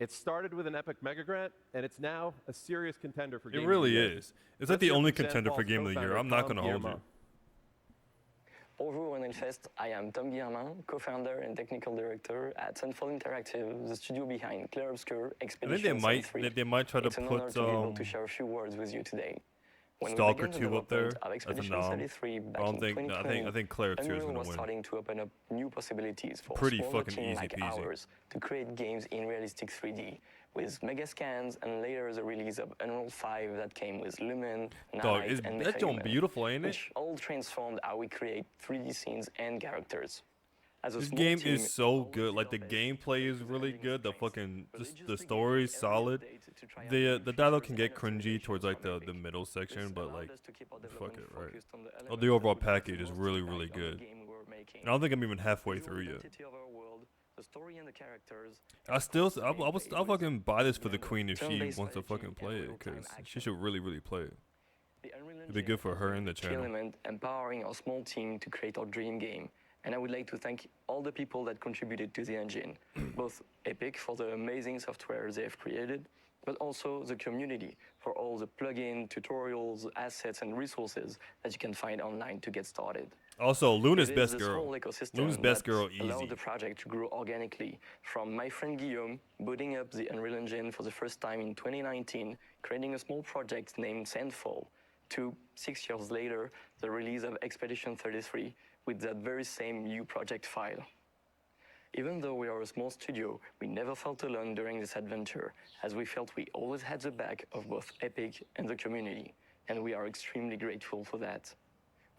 It started with an epic mega grant, and it's now a serious contender for Game It of really the Year. is. It's like the Let's hear only from contender for Sandfall's Game of the Year. co-founder, I'm not Tom going to hold Guillemot. you. Bonjour UnrealFest', I am Tom Guillermin, co-founder and technical director at Sunfall Interactive, the studio behind Clair Obscur, I think Expedition 3. they might try to It's an honor put to be able to share a few words with you today. When Stalker we began 2 the up there development of as a Expedition nom. 33 back I don't in think. No, 2020, I think Clair 2 is Unreal going was to win. starting to open up new possibilities for Pretty smaller fucking teams easy like peasy. ours to create games in realistic 3D, with mega scans and later the release of Unreal 5 that came with Lumen, Dog, Night, and that joint Metahuman, beautiful, ain't it? which all transformed how we create 3D scenes and characters. As a This small game team, is so good. Like the gameplay is really good. The fucking just the story is solid. The dialogue can get cringy towards like the middle section, but like fuck it, right? Oh, the overall package is really good. And I don't think I'm even halfway through yet. the story and the characters. I'll fucking buy this for the queen if she wants to fucking play it, because she should really play it. It'd be good for her and the channel. Element empowering our small team to create our dream game. And I would like to thank all the people that contributed to the engine, both Epic for the amazing software they have created, but also the community for all the plugin, tutorials, assets, and resources that you can find online to get started. Also, Luna's It is best this girl. whole ecosystem Luna's best that girl, allowed easy. the project to grow organically, from my friend Guillaume booting up the Unreal Engine for the first time in 2019, creating a small project named Sandfall, to 6 years later, the release of Expedition 33 with that very same new project file. Even though we are a small studio, we never felt alone during this adventure, as we felt we always had the back of both Epic and the community, and we are extremely grateful for that.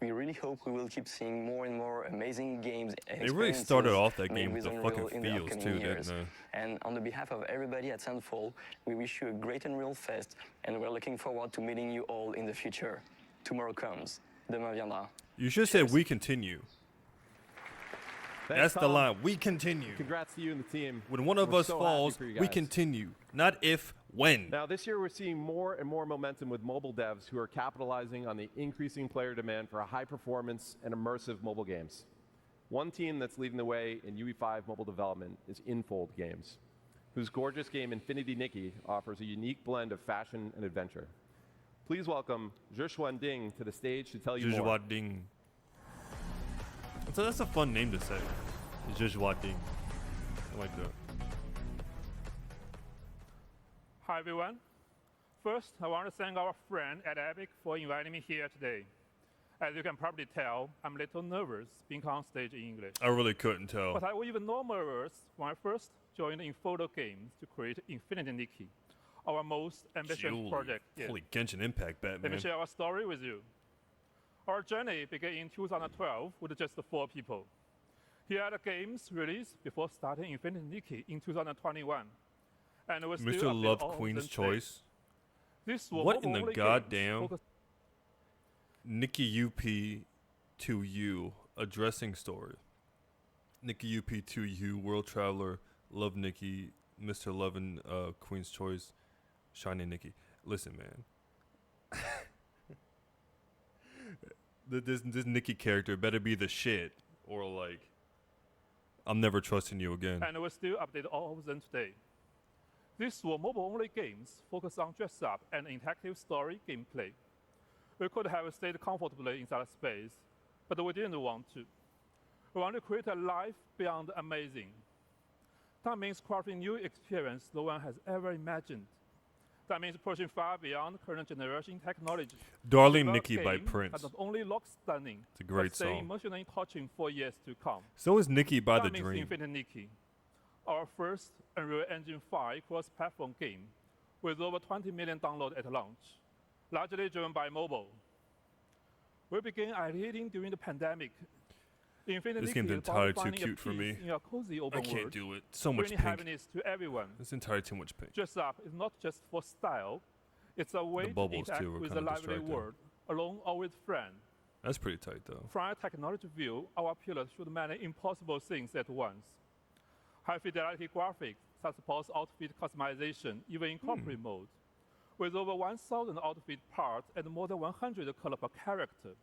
We really hope we will keep seeing more and more amazing games and They really started experiences off that made game with the Unreal fucking in the feels upcoming too, years. didn't they? And on the behalf of everybody at Sandfall, we wish you a great Unreal Fest, and we're looking forward to meeting you all in the future. Tomorrow comes. Demain viendra. You should say we continue. Thanks, That's the Tom. line. We continue. Congrats to you and the team. When one of We're us so happy falls, for you we guys. continue. Not if, when. Now, this year we're seeing more and more momentum with mobile devs who are capitalizing on the increasing player demand for high-performance and immersive mobile games. One team that's leading the way in UE5 mobile development is Infold Games, whose gorgeous game Infinity Nikki offers a unique blend of fashion and adventure. Please welcome Zhixuan Ding to the stage to tell you more. Zhixuan Ding. That's a fun name to say. Zhixuan Ding. I like that. Hi everyone. First, I want to thank our friend at Epic for inviting me here today. As you can probably tell, I'm a little nervous being on stage in English. I really couldn't tell. But I was even more nervous when I first joined Infodo Games to create Infinity Nikki, our most ambitious Julie. project yet. Holy Genshin Impact, Let me Batman. share our story with you. Our journey began in 2012 with just 4 people. Here are the game's release before starting Infinity Nikki in 2021. And we still Mr. update Love all of Queen's them today. Choice. This was What in the mobile-only goddamn? games focused- Nikki UP to you, addressing story. Nikki UP to you, World Traveler, Love Nikki, Mr. Lovin', Queen's Choice, Shining Nikki. Listen, man. this Nikki character better be the shit, or like, I'm never trusting you again. And we still update all of them today. These were mobile-only games focused on dress-up and interactive story gameplay. We could have stayed comfortably in that space, but we didn't want to. We want to create a life beyond amazing. That means crafting new experience no one has ever imagined. That means pushing far beyond current generation technology. Darling Develop Nikki by game Prince. that not only looks stunning, It's a great but stay song. emotionally touching for years to come. So is Nikki by That the means Dream. Infinity Nikki, our first Unreal Engine 5 cross-platform game with over 20 million downloads at launch, largely driven by mobile. We began ideating during the pandemic. Infinity This Nikki game's is about entirely too finding a cute for peace me. in a cozy open I can't world, do it. So much bringing pink. happiness to everyone. It's entirely too much pink. Dress up is not just for style; it's a way to bubbles, interact too, are with the kinda lively distracting. world, alone or with friends. That's pretty tight, though. From a technology view, our pillars should many impossible things at once. High-fidelity graphics that supports outfit customization, even in corporate mode, with over 1,000 outfit parts and more than 100 color per character.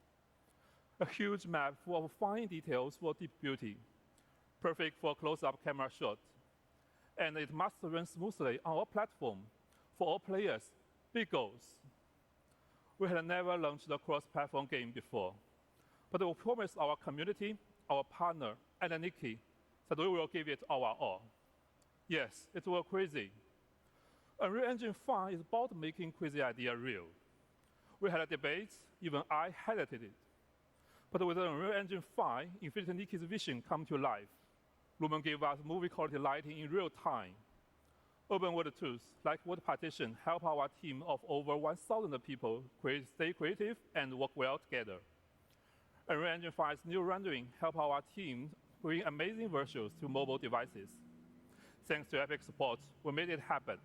A huge map full of fine details for deep beauty, perfect for close-up camera shots. and it must run smoothly on our platform for all players. Big goals. We had never launched a cross-platform game before, but we promised our community, our partner, and Nikki that we will give it our all. Yes, it was crazy. Unreal Engine 5 is about making crazy idea real. We had a debate, even I highlighted it. But with Unreal Engine 5, Infinity Nikki's vision come to life. Lumen gave us movie quality lighting in real time. Open world tools like Word Partition help our team of over 1,000 people stay creative and work well together. Unreal Engine 5's new rendering help our team bring amazing visuals to mobile devices. Thanks to Epic support, we made it happen.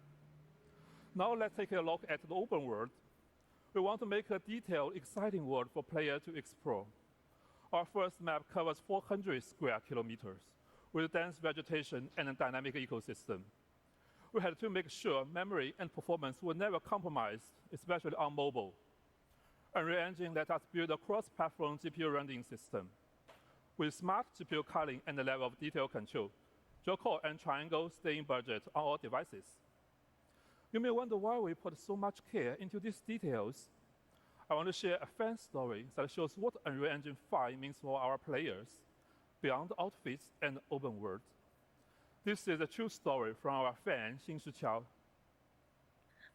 Now let's take a look at the open world. We want to make a detailed, exciting world for players to explore. Our first map covers 400 square kilometers with dense vegetation and a dynamic ecosystem. We had to make sure memory and performance were never compromised, especially on mobile. Unreal Engine let us build a cross-platform GPU rendering system. With smart GPU culling and a level of detail control, dual-core and triangle stay in budget on all devices. You may wonder why we put so much care into these details. I want to share a fan story that shows what Unreal Engine 5 means for our players, beyond outfits and open world. This is a true story from our fan, Xinshi Qiao.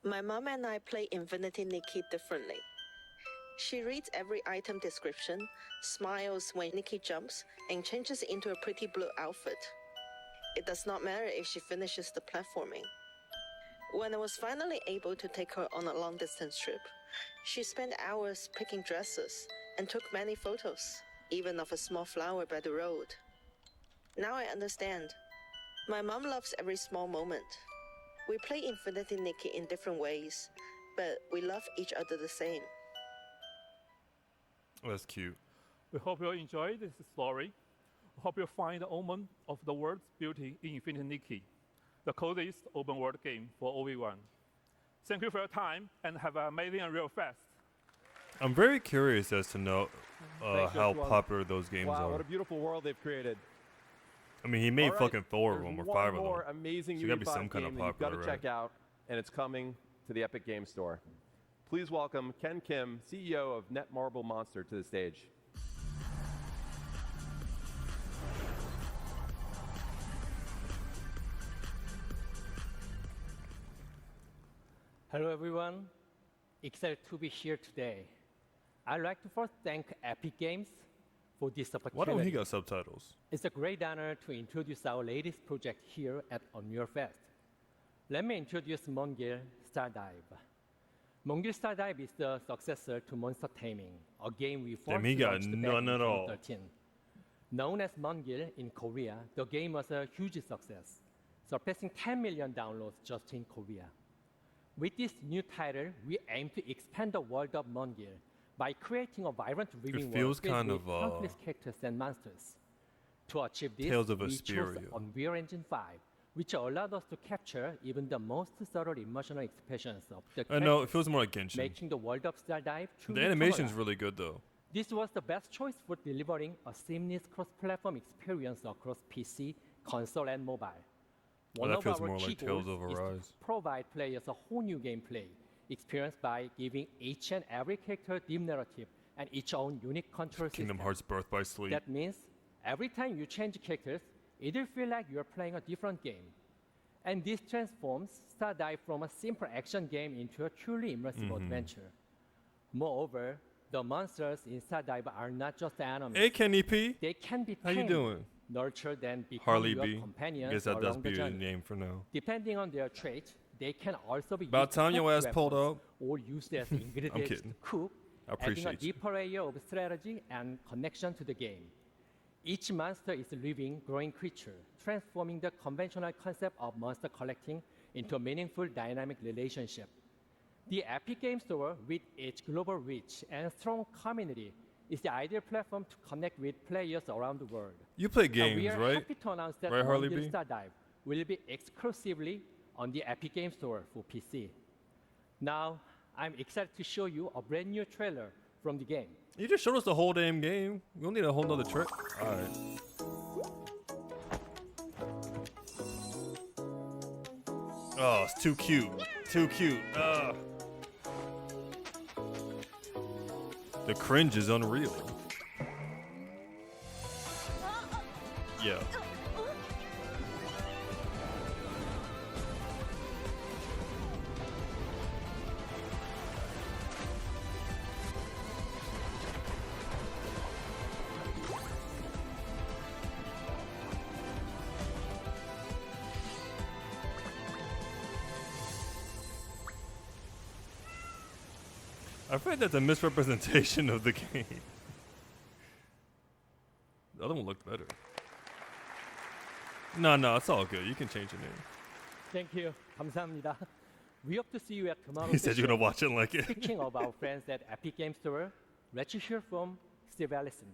My mom and I play Infinity Nikki differently. She reads every item description, smiles when Nikki jumps, and changes into a pretty blue outfit. It does not matter if she finishes the platforming. When I was finally able to take her on a long-distance trip, she spent hours picking dresses and took many photos, even of a small flower by the road. Now I understand. My mom loves every small moment. We play Infinity Nikki in different ways, but we love each other the same. That's cute. We hope you enjoy this story. We hope you find the omen of the world's beauty in Infinity Nikki, the coziest open world game for OV1. Thank you for your time and have an amazing UnrealFest. I'm very curious as to know Thanks, how Joshua. popular those games Wow, are. what a beautiful world they've created. I mean, he made All right, fucking 4 of there's them or one 5 of more them. amazing So you gotta be UE5 some kind of game that you've got popular, to right? check out, and it's coming to the Epic Game Store. Please welcome Ken Kim, CEO of Netmarble Monster, to the stage. Hello, everyone. Excited to be here today. I'd like to first thank Epic Games for this opportunity. Why don't he got subtitles? It's a great honor to introduce our latest project here at UnrealFest. Let me introduce Mongil Stardive. Mongil Stardive is the successor to Monster Taming, a game we Damn, first he got launched back none in at all. 2013. Known as Mongil in Korea, the game was a huge success, surpassing 10 million downloads just in Korea. With this new title, we aim to expand the world of Mongil by creating a vibrant living feels world filled kind with of, countless characters and monsters. To achieve this, Tales of we chose Vesperia. Unreal Engine 5, which allowed us to capture even the most subtle emotional expressions of the I know, it characters, feels more like Genshin. making the world of Stardive truly The animation's come alive. really good, though. This was the best choice for delivering a seamless cross-platform experience across PC, console, and mobile. Well, One that of feels our more key like Tales goals of is to Arise. provide players a whole new gameplay experience by giving each and every character deep narrative and its own unique control Kingdom system. Hearts Birth by Sleep. That means every time you change characters, it'll feel like you're playing a different game. And this transforms Stardive from a simple action game into a truly immersive adventure. Moreover, the monsters in Stardive are not just enemies. Hey, Kenny P. They can be How you tamed, doing? nurtured, and become Harley your B. companions Guess that does along the be the journey. name for now. Depending on their traits, they can also be About used time to your craft ass pulled weapons up. or used as ingredients to kidding. cook, I adding a appreciate you. deeper layer of strategy and connection to the game. Each monster is a living, growing creature, transforming the conventional concept of monster collecting into a meaningful, dynamic relationship. The Epic Games Store, with its global reach and strong community, is the ideal platform to connect with players around the world. You play And games, we are right? happy to announce that Right, Harley Mongil B? Stardive will be exclusively on the Epic Games Store for PC. Now, I'm excited to show you a brand new trailer from the game. You just showed us the whole damn game. We don't need a whole nother trick. Alright. Oh, it's too cute. Too cute. The cringe is unreal. Yeah. I feel like that's a misrepresentation of the game. The other one looked better. No, it's all good. You can change your name. Thank you. 감사합니다. We hope to see you at tomorrow's He said you're gonna watch it like it. Speaking of our friends at Epic Games Store, let's hear from Steve Allison.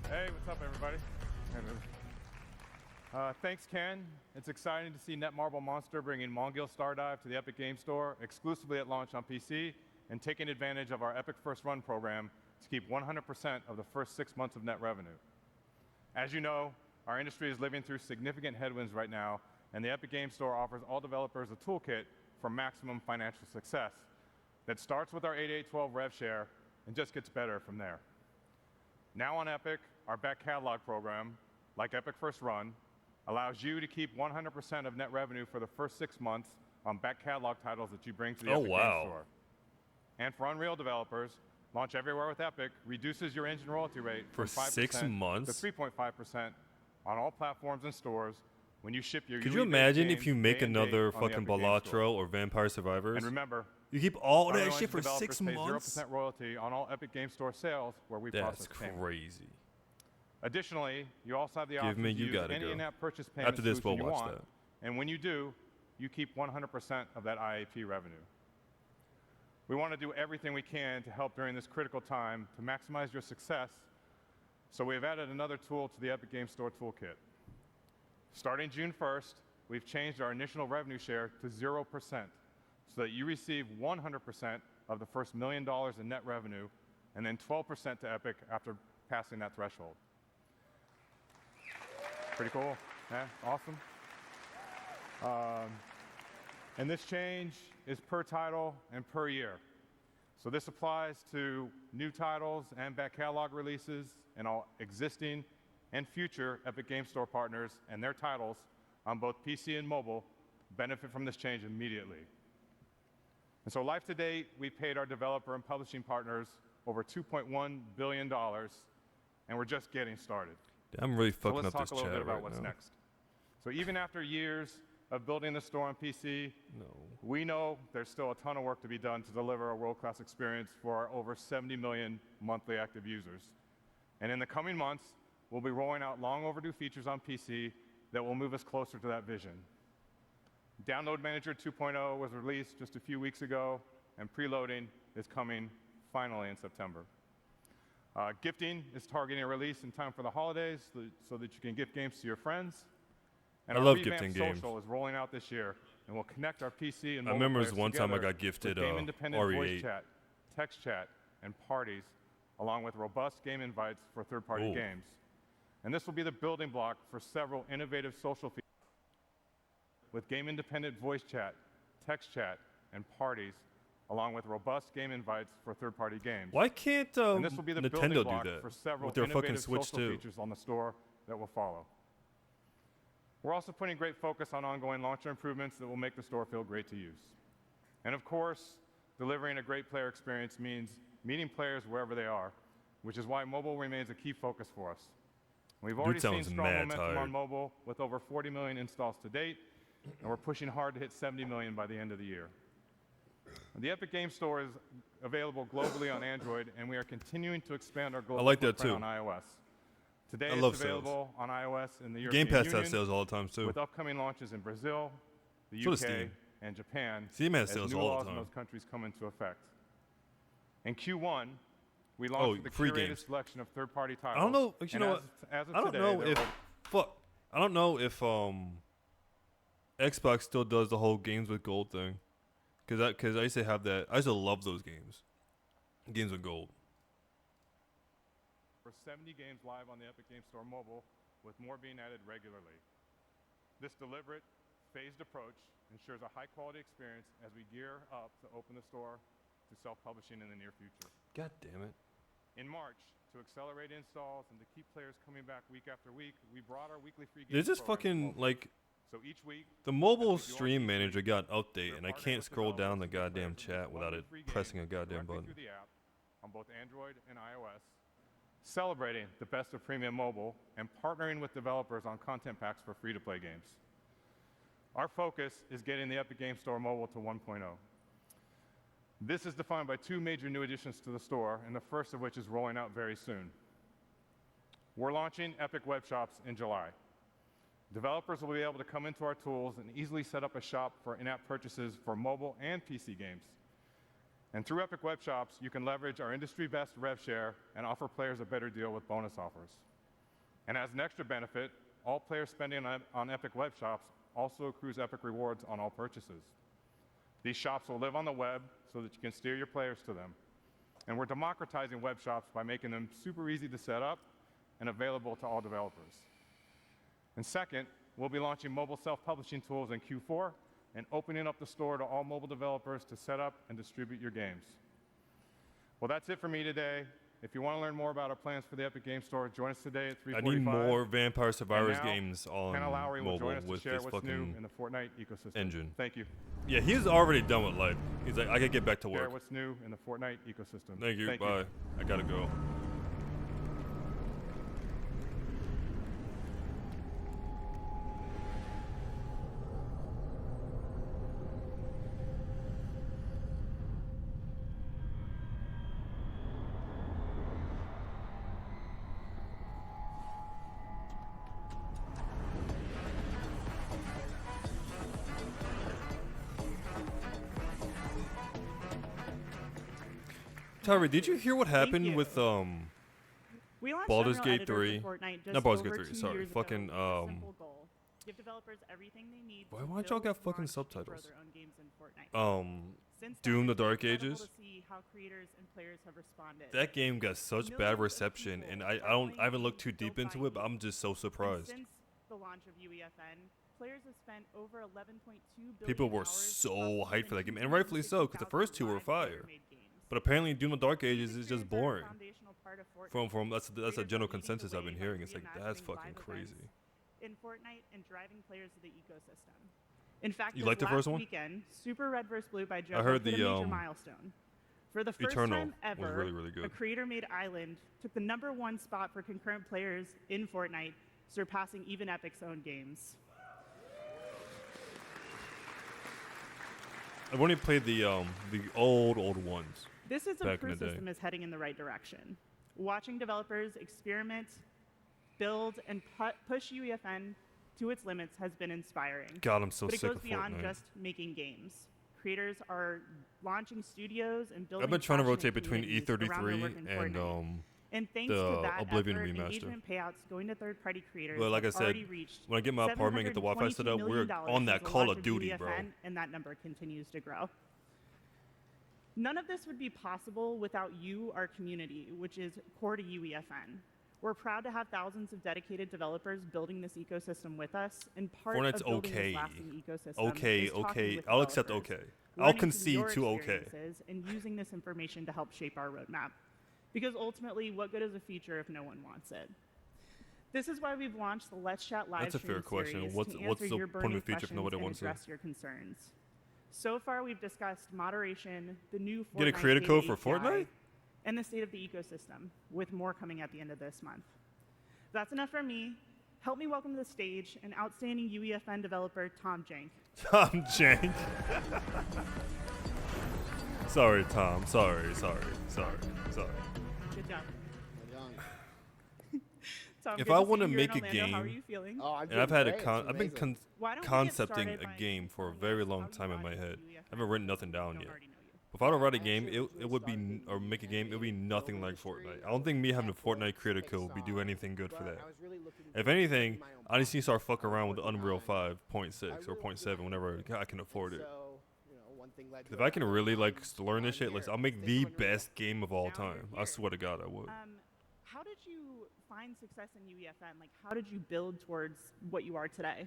Hey, what's up, everybody? Thanks, Ken. It's exciting to see Netmarble Monster bringing Mongil Stardive to the Epic Games Store exclusively at launch on PC and taking advantage of our Epic First Run program to keep 100% of the first 6 months of net revenue. As you know, our industry is living through significant headwinds right now, and the Epic Games Store offers all developers a toolkit for maximum financial success that starts with our 8812 rev share and just gets better from there. Now on Epic, our back catalog program, like Epic First Run, allows you to keep 100% of net revenue for the first 6 months on back catalog titles that you bring to the Epic Games Store. And for Unreal developers, Launch Everywhere with Epic reduces your engine royalty rate For from 5% 6 months? to 3.5% on all platforms and stores when you ship your Could UE you imagine games if you day make and date another on the fucking Epic Games Store. Balatro or Vampire Survivors? And remember, you keep all Unreal that shit Engine for 6 developers pay months? 0% royalty on all Epic Games Store sales where we That's process payment. crazy. Additionally, you also have the Give option me, to you use gotta any go. in-app purchase payment After this, solution we'll you watch want, that. and when you do, you keep 100% of that IAP revenue. We want to do everything we can to help during this critical time to maximize your success, so we have added another tool to the Epic Games Store toolkit. Starting June 1st, we've changed our initial revenue share to 0%, so that you receive 100% of the first $1 million in net revenue, and then 12% to Epic after passing that threshold. Pretty cool, yeah, awesome. And this change is per title and per year. So this applies to new titles and back catalog releases, and all existing and future Epic Games Store partners and their titles on both PC and mobile benefit from this change immediately. And so life to date, we paid our developer and publishing partners over $2.1 billion, and we're just getting started. I'm really fucking up so let's this talk a little chat bit about right what's now. next. So even after years of building the store on PC, we know there's still a ton of work to be done to deliver a world-class experience for our over 70 million monthly active users. And in the coming months, we'll be rolling out long overdue features on PC that will move us closer to that vision. Download Manager 2.0 was released just a few weeks ago, and preloading is coming finally in September. Gifting is targeting a release in time for the holidays so that you can gift games to your friends. And I our love revamped gifting games. social is rolling out this year, and we'll connect our PC and I mobile remember players one time I together got gifted, with game-independent voice RE8. chat, text chat, and parties, along with robust game invites for third-party Ooh. games. And this will be the building block for several innovative social features with game-independent voice chat, text chat, and parties, along with robust game invites for third-party games. Why can't And this will be the building Nintendo do block that for several with their fucking innovative Switch social too? features on the store that will follow. We're also putting great focus on ongoing launcher improvements that will make the store feel great to use. And of course, delivering a great player experience means meeting players wherever they are, which is why mobile remains a key focus for us. We've already seen sounds strong mad momentum tired. on mobile with over 40 million installs to date, and we're pushing hard to hit 70 million by the end of the year. The Epic Games Store is available globally on Android, and we are continuing to expand our global like that footprint too. on iOS. Today, I it's love sales. available on iOS in the Game European Pass Union, has sales all the time, too. with upcoming launches in Brazil, the So does UK, Steam. and Japan, Steam has as sales new all the laws in time. those countries come into effect. In Q1, We launched with a free curated games. selection of third-party titles. I don't know. You and know what? As of I don't today, know they're if all- I don't know if Xbox still does the whole games with gold thing, because I used to have that. I used to love those games. Games with gold. for 70 games live on the Epic Game Store mobile, with more being added regularly. This deliberate, phased approach ensures a high-quality experience as we gear up to open the store to self-publishing in the near future. God damn it. In March, to accelerate installs and to keep players coming back week after week, we brought our weekly free games There's this program to fucking mobile. like. So each week, The mobile stream manager got an update, and I can't scroll down the goddamn chat without it pressing a goddamn directly button. through the app on both Android and iOS, celebrating the best of premium mobile and partnering with developers on content packs for free-to-play games. Our focus is getting the Epic Game Store mobile to 1.0. This is defined by two major new additions to the store, and the first of which is rolling out very soon. We're launching Epic Web Shops in July. Developers will be able to come into our tools and easily set up a shop for in-app purchases for mobile and PC games. And through Epic Web Shops, you can leverage our industry-best rev share and offer players a better deal with bonus offers. And as an extra benefit, all players spending on Epic Web Shops also accrues Epic rewards on all purchases. These shops will live on the web so that you can steer your players to them. And we're democratizing web shops by making them super easy to set up and available to all developers. And second, we'll be launching mobile self-publishing tools in Q4 and opening up the store to all mobile developers to set up and distribute your games. Well, that's it for me today. If you want to learn more about our plans for the Epic Game Store, join us today at 3:45. I need more Vampire Survivors And now, games on Hannah Lowry will join mobile us to with share this what's new fucking in the Fortnite ecosystem. engine. Thank you. Yeah, he's already done with life. He's like, I gotta get back to Share work. what's new in the Fortnite ecosystem. Thank you. Bye. I gotta go. Tyree, did you hear what happened with We launched Baldur's Unreal Gate Editor 3? for Fortnite just Not Baldur's Gate over 3. 2 Sorry, years ago fucking with a simple goal. Give developers everything they need to why don't y'all build, got fucking launch, and grow subtitles? their own games in Fortnite. Since Doom: then, The it's Dark incredible Ages. to see how creators and players have responded. That game got such bad reception, and I haven't looked too deep into it, but I'm just so And surprised. since the launch of UEFN, players have spent over 11.2 billion People were hours so hyped for that game, and rightfully so, because the first two were fire. But apparently, Doom: The Dark Ages is just boring. From that's a general consensus I've been hearing. It's like that's fucking crazy. In Fortnite and driving players to the ecosystem. In fact, You this liked the last first one? weekend, Super Red vs. Blue by Joe I heard hit the, a major milestone. For the first Eternal time was ever, really, really good. a creator-made island took the #1 spot for concurrent players in Fortnite, surpassing even Epic's own games. I've only played the old ones. This is a back in proof the day. system is heading in the right direction. Watching developers experiment, build, and push UEFN to its limits has been inspiring. God, I'm so but it sick goes of beyond Fortnite. just making games. Creators are launching studios and building. I've been trying to passionate rotate between communities around their E33 work in and Fortnite. And thanks the to that Oblivion effort, remaster. engagement payouts going to third-party creators But like I have said, already reached when I get my apartment and get the Wi-Fi set up, $722 we're million on that since the Call launch of Duty, bro. UEFN, and that number continues to grow. None of this would be possible without you, our community, which is core to UEFN. We're proud to have thousands of dedicated developers building this ecosystem with us, and part Fortnite's of building okay. this lasting ecosystem Okay, is talking okay. with I'll accept developers, okay. I'll learning from concede your to okay. experiences, and using this information to help shape our roadmap. Because ultimately, what good is a feature if no one wants it? This is why we've launched the Let's Chat live That's a fair stream question. series What's to the answer your point of a burning feature if nobody questions wants and it? address your concerns. So far, we've discussed moderation, the new Fortnite Get a creator code data for API, Fortnite? and the state of the ecosystem, with more coming at the end of this month. That's enough from me. Help me welcome to the stage an outstanding UEFN developer, Tom Jank. Tom Jank. Sorry, Tom. Sorry. Good job. Tom, If good I to see want to you. You're make in a Orlando. game, How are you feeling? and I've had I've been Why don't we get concepting started a by game for a very long time in my head. I haven't written nothing down yet. If I don't write a game, it would be or make a game, it would be nothing like Fortnite. I don't think me having a Fortnite creator code would be do anything good for that. If anything, I just need to start fucking around with Unreal 5.6 or 0.7 whenever I can afford it. If I can really like learn this shit, I'll make the best game of all time. I swear to God, I would. How did you find success in UEFN? Like, how did you build towards what you are today?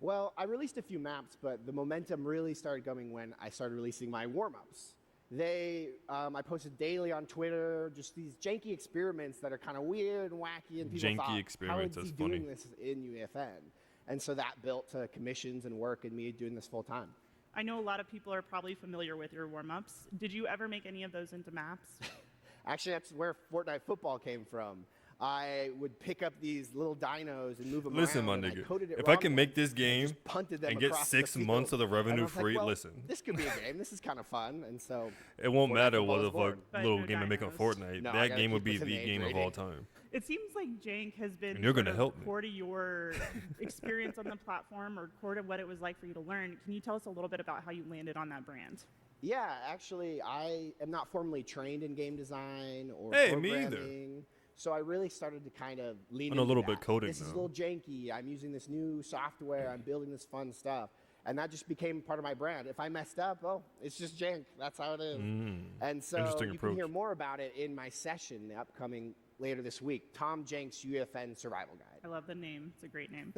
Well, I released a few maps, but the momentum really started going when I started releasing my warm-ups. I posted daily on Twitter, just these janky experiments that are kind of weird and wacky, and people thought, how is he doing this in UEFN? And so that built to commissions and work and me doing this full time. I know a lot of people are probably familiar with your warm-ups. Did you ever make any of those into maps? Actually, that's where Fortnite Football came from. I would pick up these little dinos and move them listen, around. My and nigga, I coded it if I wrong can make this game and get 6 months of the revenue free, well, listen. This could be a game. This is kind of fun. And so it won't Fortnite matter Football what was the born. fuck little game I make on Fortnite. No, I that gotta game would keep be us in the the game of A-rating. all time. It seems like jank has been And you're sort gonna of help me. core to your experience on the platform or core to what it was like for you to learn. Can you tell us a little bit about how you landed on that brand? Yeah, actually, I am not formally trained in game design or Hey, me programming. either. So I really started to kind of lean I know a into little that. bit coding This is a now. little janky. I'm using this new software. I'm building this fun stuff. And that just became part of my brand. If I messed up, well, it's just jank. That's how it is. And so Interesting you approach. can hear more about it in my session upcoming later this week, Tom Jenks UFN Survival Guide. I love the name. It's a great name.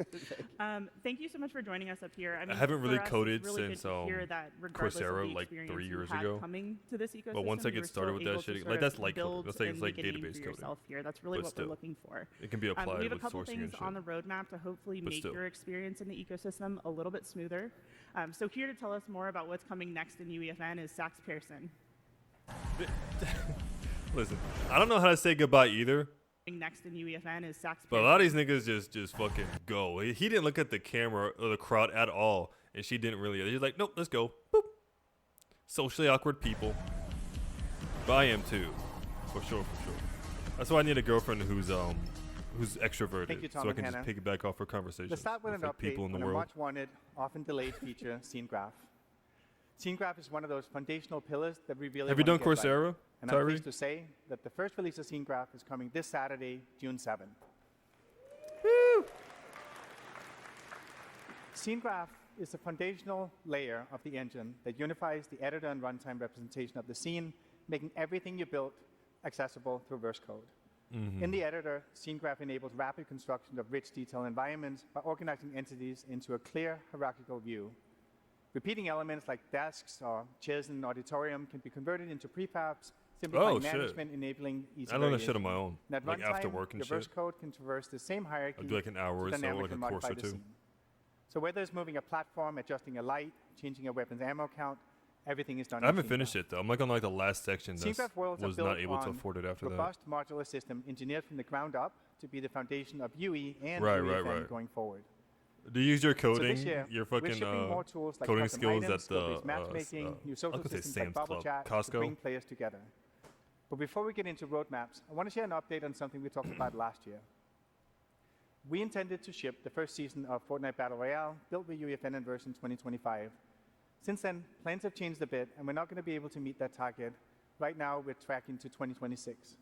Thank you so much for joining us up here. I mean, haven't really for us, coded it's really since good to hear that regardless of Coursera the like experience 3 you years had ago. coming to this ecosystem, But once I you get were started still with that able to shit, sort like of that's like coding. build That's like and it's like make a name database for coding. yourself here. That's really But what still, we're looking for. it can be We applied have a with couple sourcing things and on shit. the roadmap to hopefully But make still. your experience in the ecosystem a little bit smoother. So here to tell us more about what's coming next in UEFN is Sax Pearson. Listen, I don't know how to say goodbye either. Next in UEFN is Sax But a Pearson. lot of these niggas just fucking go. He didn't look at the camera or the crowd at all, and she didn't really. He's like, nope, let's go. Boop. Socially awkward people. But I am too, for sure. That's why I need a girlfriend who's extroverted, Thank you, Tom so I and can Hannah. just piggyback off her conversations Let's start with an like update people in the on a world. much wanted, often delayed feature, Scene Graph. Scene Graph is one of those foundational pillars that we really Have you wanna done get right. Coursera, And I'm Tyree? pleased to say that the first release of Scene Graph is coming this Saturday, June 7th. Scene Graph is the foundational layer of the engine that unifies the editor and runtime representation of the scene, making everything you built accessible through verse code. In the editor, Scene Graph enables rapid construction of rich, detailed environments by organizing entities into a clear hierarchical view. Repeating elements like desks or chairs in an auditorium can be converted into prefabs, simplifying Oh, shit. management, enabling easy I learned that shit variation. on my own, And at like after runtime, work and your verse shit. code can traverse the same hierarchy I'll do like an hour or to so, dynamically like a course modify or the two. scene. So whether it's moving a platform, adjusting a light, changing a weapon's ammo count, everything is done I in haven't Scene finished it though. I'm like on like the last section Scene that Graph worlds are was built not able to on afford it after that. robust modular system engineered from the ground up to be the foundation of UE and Right, UEFN going forward. Do you use your So coding, this year, your we're fucking shipping more tools like coding custom skills items, at the skill-based matchmaking, new I was social gonna say systems like Sam's Bubble Club, Chat to Costco. bring players together. But before we get into roadmaps, I want to share an update on something we talked about last year. We intended to ship the first season of Fortnite Battle Royale, built with UEFN in version 2025. Since then, plans have changed a bit, and we're not going to be able to meet that target. Right now, we're tracking to 2026.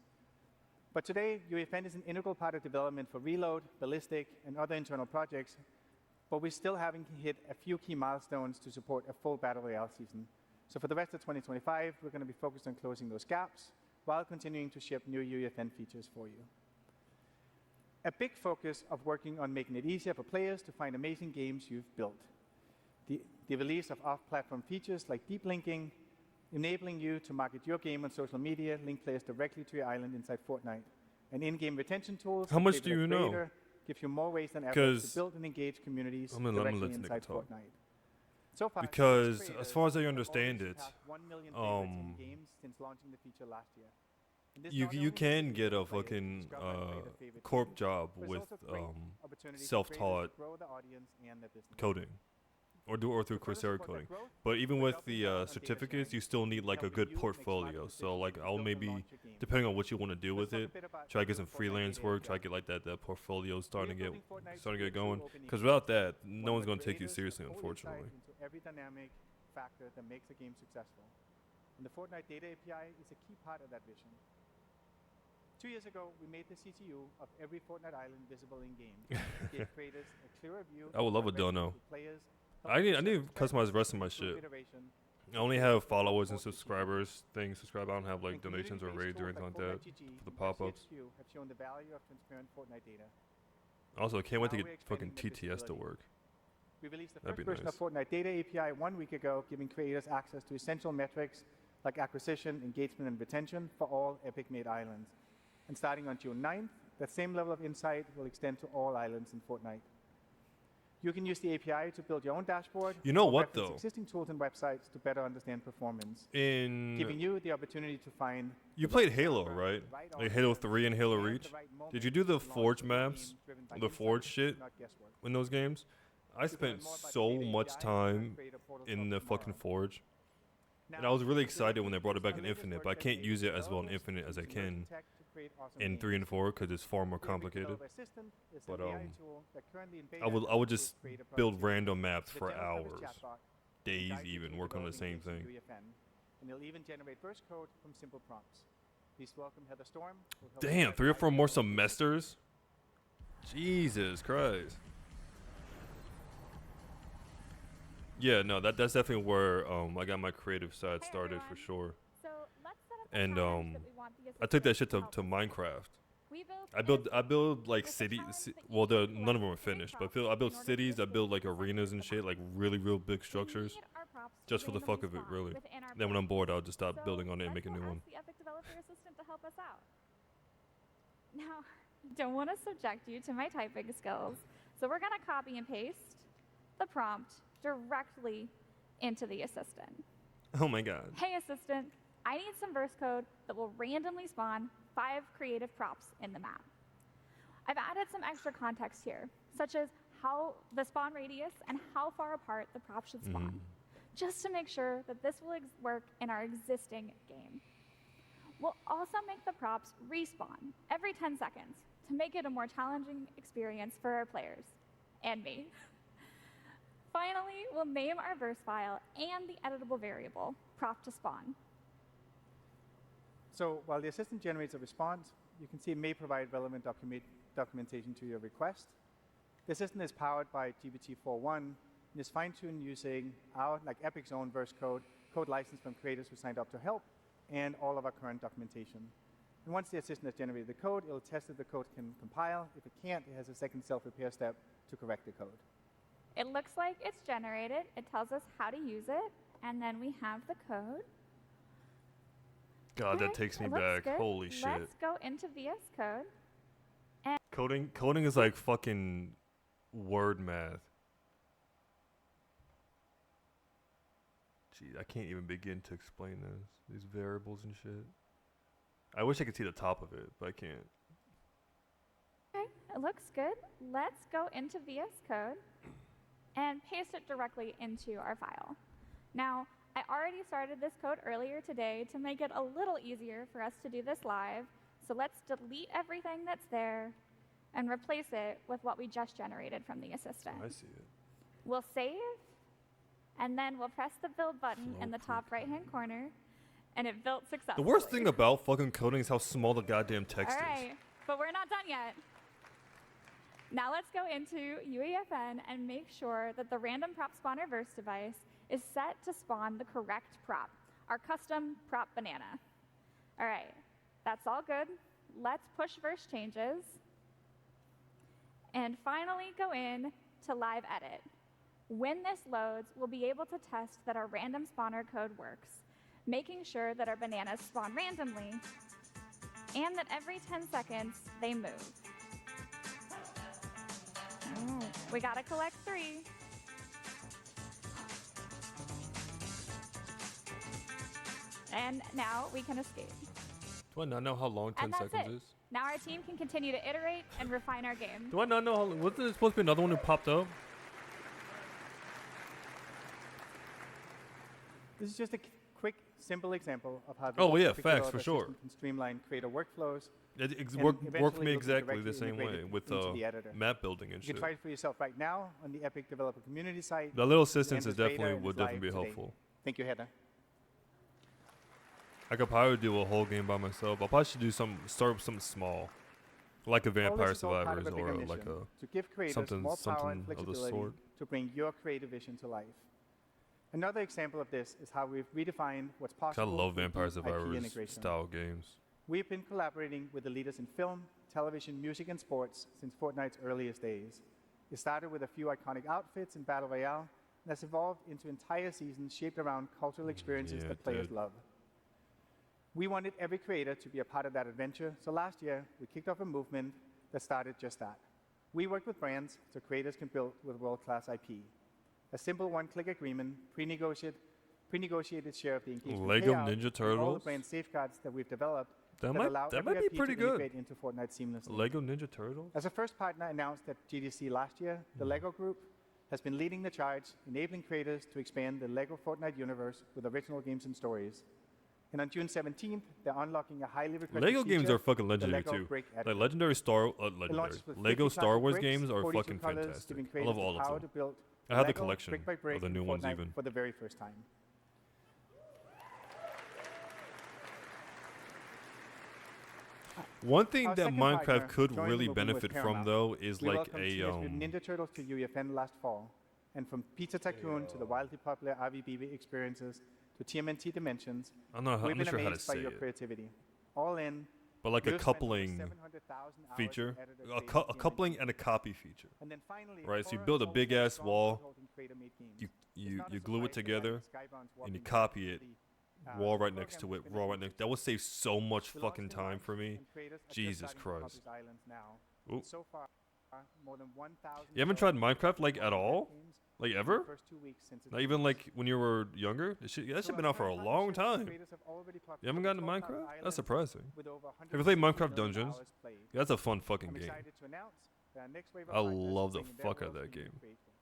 But today, UEFN is an integral part of development for Reload, Ballistic, and other internal projects, but we still haven't hit a few key milestones to support a full Battle Royale season. So for the rest of 2025, we're going to be focused on closing those gaps while continuing to ship new UEFN features for you. A big focus of working on making it easier for players to find amazing games you've built. The release of off-platform features like deep linking, enabling you to market your game on social media, link players directly to your island inside Fortnite. And in-game retention tools. How much Favorite do you know? Creator gives you more ways than ever 'Cause to build and engage communities I'm gonna directly let this nigga inside talk. Fortnite. So far, Because creators as far as I have understand already it, surpassed 1 million favorites in games since launching the feature last year. And this you not you only can gives get a players to fucking discover and play their favorite corp games, job but it's with also a great opportunity for creators to self-taught grow the audience and their business. coding, or through Coursera coding. But even with the certificates, you still need like a good portfolio. So like I'll maybe, depending on what you want to do with it, try to get some freelance work, try to get like that portfolio starting to get going. Because without that, no one's gonna take you seriously, unfortunately. Into every dynamic factor that makes a game successful. And the Fortnite Data API is a key part of that vision. 2 years ago, we made the CTU of every Fortnite island visible in-game. Gave creators a clearer view. I would love a dono. I need to customize the rest of my shit. I only have followers and subscribers things. Subscribe. I don't have like donations or raids or anything like that for the pop-ups. Have shown the value of transparent Fortnite data. Also, I can't wait to get fucking TTS to work. We released the That'd first be version nice. of Fortnite Data API 1 week ago, giving creators access to essential metrics like acquisition, engagement, and retention for all Epic-made islands. And starting on June 9th, that same level of insight will extend to all islands in Fortnite. You can use the API to build your own dashboard. You know or what, reference though? Existing tools and websites to better understand performance. In Giving you the opportunity to find. You played Halo, right? Like Halo 3 and Halo Reach. Did you do the Forge maps, the Forge shit in those games? I spent so much time in the fucking Forge. And I was really excited when they brought it back in Infinite, but I can't use it as well in Infinite as I can in 3 and 4 because it's far more complicated. But I would just build random maps for hours, days even, work on the same thing. And they'll even generate verse code from simple prompts. Please welcome Heather Storm. Damn, 3 or 4 more semesters? Jesus Christ. Yeah, no, that's definitely where I got my creative side started for sure. And I took that shit to Minecraft. I build like cities. Well, none of them are finished, but I build cities. I build like arenas and shit, like really real big structures, just for the fuck of it, really. Then when I'm bored, I'll just stop building on it and make a new one. The Epic Developer Assistant to help us out. Now, don't want to subject you to my typing skills, so we're gonna copy and paste the prompt directly into the assistant. Oh my god. Hey assistant, I need some verse code that will randomly spawn 5 creative props in the map. I've added some extra context here, such as how the spawn radius and how far apart the prop should spawn, just to make sure that this will work in our existing game. We'll also make the props respawn every 10 seconds to make it a more challenging experience for our players and me. Finally, we'll name our verse file and the editable variable, prop to spawn. So while the assistant generates a response, you can see it may provide relevant documentation to your request. The assistant is powered by GPT-4.1 and is fine-tuned using our, like Epic's own verse code licensed from creators who signed up to help, and all of our current documentation. And once the assistant has generated the code, it'll test if the code can compile. If it can't, it has a second self-repair step to correct the code. It looks like it's generated. It tells us how to use it, and then we have the code. God, that takes me back. Good. Holy shit. Let's go into VS Code. And Coding is like fucking word math. Gee, I can't even begin to explain this. These variables and shit. I wish I could see the top of it, but I can't. Okay, it looks good. Let's go into VS Code and paste it directly into our file. Now, I already started this code earlier today to make it a little easier for us to do this live. So let's delete everything that's there and replace it with what we just generated from the assistant. I see it. We'll save, and then we'll press the build button in the top right-hand corner, and it built The successfully. worst thing about fucking coding is how small the goddamn text All is. right, but we're not done yet. Now let's go into UEFN and make sure that the random prop spawner verse device is set to spawn the correct prop, our custom prop banana. All right, that's all good. Let's push verse changes. And finally go in to live edit. When this loads, we'll be able to test that our random spawner code works, making sure that our bananas spawn randomly and that every 10 seconds they move. We gotta collect 3. And now we can escape. Do I not know how long 10 And that's seconds it. is? Now our team can continue to iterate and refine our game. Do I not know how long? Wasn't there supposed to be another one who popped up? This is just a quick, simple example of how Oh, yeah, Epic facts, for Developer sure. Assistant can streamline creator workflows. It and worked for eventually me it'll be exactly directly the same way integrated with into the editor. map building and You shit. can try it for yourself right now on the Epic Developer Community site. The little It's assistance in is beta definitely and would it's live definitely be today. helpful. Thank you, Heather. I could probably do a whole game by myself. I probably should do start with something small, like a All this Vampire is all part Survivors of a bigger or mission like to give a creators something more power and of the flexibility sort. to bring your creative vision to life. Another example of this is how we've redefined what's 'Cause possible. I love with Vampire deep IP Survivors integration. style games. We've been collaborating with the leaders in film, television, music, and sports since Fortnite's earliest days. It started with a few iconic outfits in Battle Royale and has evolved into entire seasons shaped around cultural experiences Yeah, that it players did. love. We wanted every creator to be a part of that adventure, so last year we kicked off a movement that started just that. We worked with brands so creators can build with world-class IP. A simple one-click agreement, pre-negotiated share of the engagement Lego payout, Ninja and all the Turtles? brand safeguards that we've developed That allow might every be IP pretty to good. integrate into Fortnite seamlessly. Lego Ninja Turtles. As a first partner announced at GDC last year, the LEGO Group has been leading the charge, enabling creators to expand the LEGO Fortnite universe with original games and stories. And on June 17th, they're unlocking a highly requested Lego games feature, are fucking the legendary LEGO too. Brick Like Editor. legendary It launches with 50 Lego Star classic Wars bricks, games are 42 fucking colors, fantastic. giving I creators love the all power of to them. build I have the LEGO collection brick by brick of the in new ones Fortnite even. for the very first time. One thing Our that second Minecraft partner could joined the really movement with benefit from Paramount. though is We like welcomed a Teenage Mutant Ninja Turtles to UEFN last fall, and from Pizza Tycoon to the wildly popular RVB experiences to TMNT Dimensions, I'm not we've been sure how to amazed by say your it. creativity. All in, But like a we've spent over coupling 700,000 hours feature, in editor a, creating a coupling and a copy feature. And then finally, Right, so you horror build a is big also a ass strong wall, foothold in creator-made games. you It's you not a you glue it surprise that together, Skybound's and walking you back copy it, to the, raw right program next to has it, been raw right announced. next. That would save so much We fucking launched in time March, for me. and creators are just Jesus starting to Christ. publish islands now. Ooh. And so far, more than 1,000 You haven't tried developers Minecraft like have at worked on all? games Like in the ever? first 2 weeks since its Not even release. like when you were younger? That shit So been out for a our long partnerships, time. creators have already You haven't gotten to populated 12 Minecraft? islands That's surprising. with over Have you played 160 Minecraft million Dungeons? hours played. Yeah, that's a fun fucking I'm game. excited to announce that our next wave of I partners love the bringing their fuck out of worlds that to you game. create with.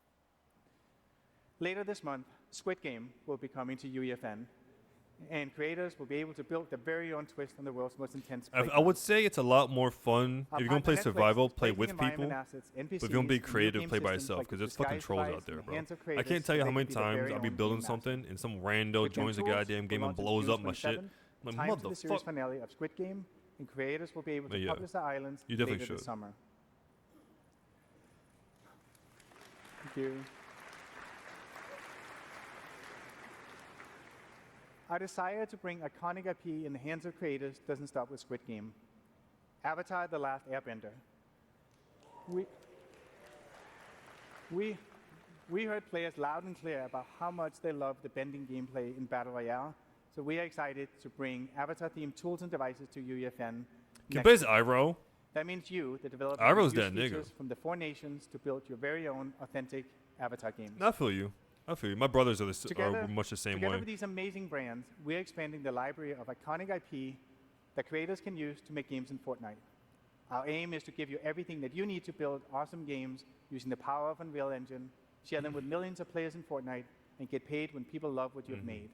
Later this month, Squid Game will be coming to UEFN, and creators will be able to build their very own twist on the world's most intense I would say it's a lot more fun Our if you're gonna play partner Netflix survival, is play placing with environment people. assets, But if you're gonna be NPCs, and new creative, game play by systems yourself like because the there's fucking disguised trolls spies out there, in the bro. hands of I creators can't tell you so how they many can be their times very I'll be own building game something masters. and some rando With joins the tools, goddamn we'll game and launch on blows June up my shit. 27th, I'm time like, for the series motherfucker. finale of Squid Game, and creators will be able to Yeah, publish the islands you definitely later this should. summer. Thank you. Our desire to bring iconic IP in the hands of creators doesn't stop with Squid Game. Avatar: The Last Airbender. We heard players loud and clear about how much they love the bending gameplay in Battle Royale, so we are excited to bring Avatar-themed tools and devices to UEFN. Can you next play as week. Iroh? That means you, the developer, Iroh's will that use nigga. features from the 4 nations to build your very own authentic Avatar games. I feel you. I feel you. My brothers are Together, much the same together way. with these amazing brands, we're expanding the library of iconic IP that creators can use to make games in Fortnite. Our aim is to give you everything that you need to build awesome games using the power of Unreal Engine, share them with millions of players in Fortnite, and get paid when people love what you've made.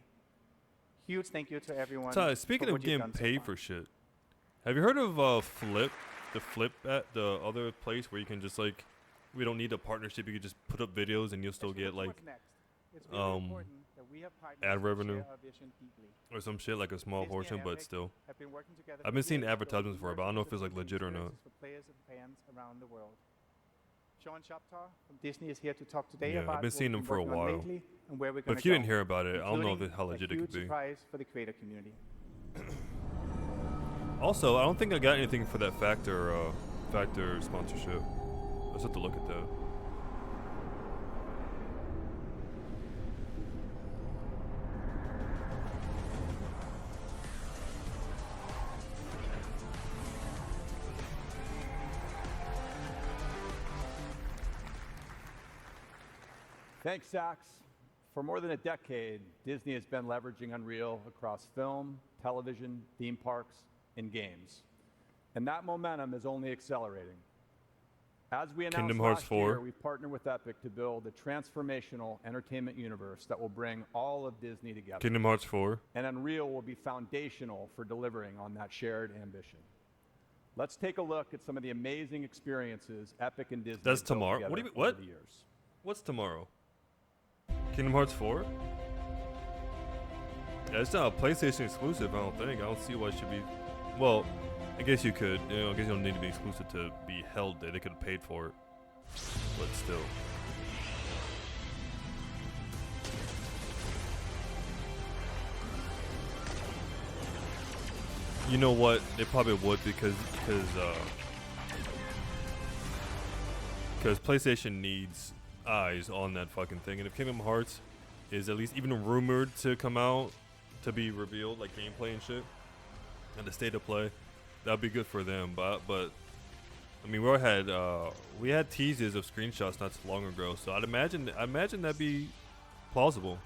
Huge thank you to everyone. Ty, speaking for of what you've getting done so paid far. for shit, have you heard of Flip? The Flip at the other place where you can just like, we don't need a partnership. You can just put up videos and you'll still get like, It's really important that we have partners ad who revenue share our vision deeply. or some shit like a small Disney portion, and but Epic still. have been working together I've for been seeing years to build advertisements for it, but I don't know if it's like immersive legit or not. experiences for players and fans around the world. Sean Shoptaw from Disney is here to talk today Yeah, about I've been what seeing we've him for a working on while. lately and where we're But gonna if you didn't go, hear about it, I don't know including how a legit it huge could be. surprise for the creator community. Also, I don't think I got anything for that Factor sponsorship. Let's have to look at that. Thanks, Sax. For more than a decade, Disney has been leveraging Unreal across film, television, theme parks, and games. And that momentum is only accelerating. As we announced Kingdom Hearts last 4. year, we've partnered with Epic to build a transformational entertainment universe that will bring all of Disney together. Kingdom Hearts 4. And Unreal will be foundational for delivering on that shared ambition. Let's take a look at some of the amazing experiences Epic and Disney That's have built tomorrow. together What do you mean? over What? the years. What's tomorrow? Kingdom Hearts 4? Yeah, it's not a PlayStation exclusive, I don't think. I don't see why it should be. Well, I guess you could. You know, I guess you don't need to be exclusive to be held there. They could have paid for it. But still. You know what? They probably would because PlayStation needs eyes on that fucking thing. And if Kingdom Hearts is at least even rumored to come out to be revealed, like gameplay and shit, and the state of play, that'd be good for them. But I mean, we had teases of screenshots not too long ago, so I'd imagine that'd be plausible.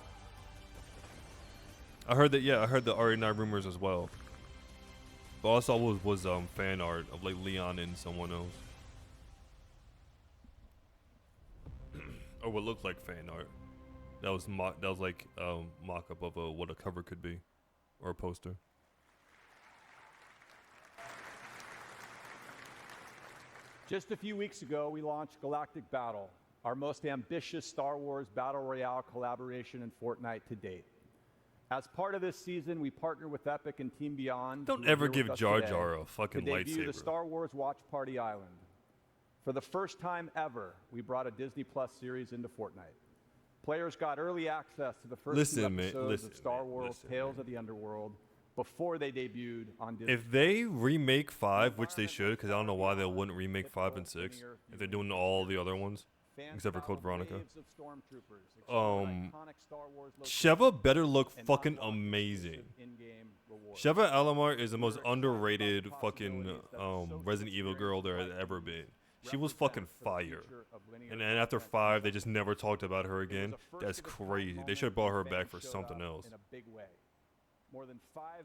I heard the RE9 rumors as well. But all I saw was fan art of like Leon and someone else. Or what looked like fan art. That was like mock-up of what a cover could be, or a poster. Just a few weeks ago, we launched Galactic Battle, our most ambitious Star Wars Battle Royale collaboration in Fortnite to date. As part of this season, we partner with Epic and Team Beyond. Don't ever give Jar Jar a fucking to debut lightsaber. the Star Wars Watch Party Island. For the first time ever, we brought a Disney Plus series into Fortnite. Players got early access to the first two episodes of Star Wars Tales of the Underworld before they debuted on Disney. If they remake 5, which they should, because I don't know why they wouldn't remake 5 and 6, if they're doing all the other ones, except for Code Veronica. Sheva better look fucking amazing. Sheva Alomar is the most underrated fucking Resident Evil girl there has ever been. She was fucking fire. And then after 5, they just never talked about her again. That's crazy. They should have brought her back for something else.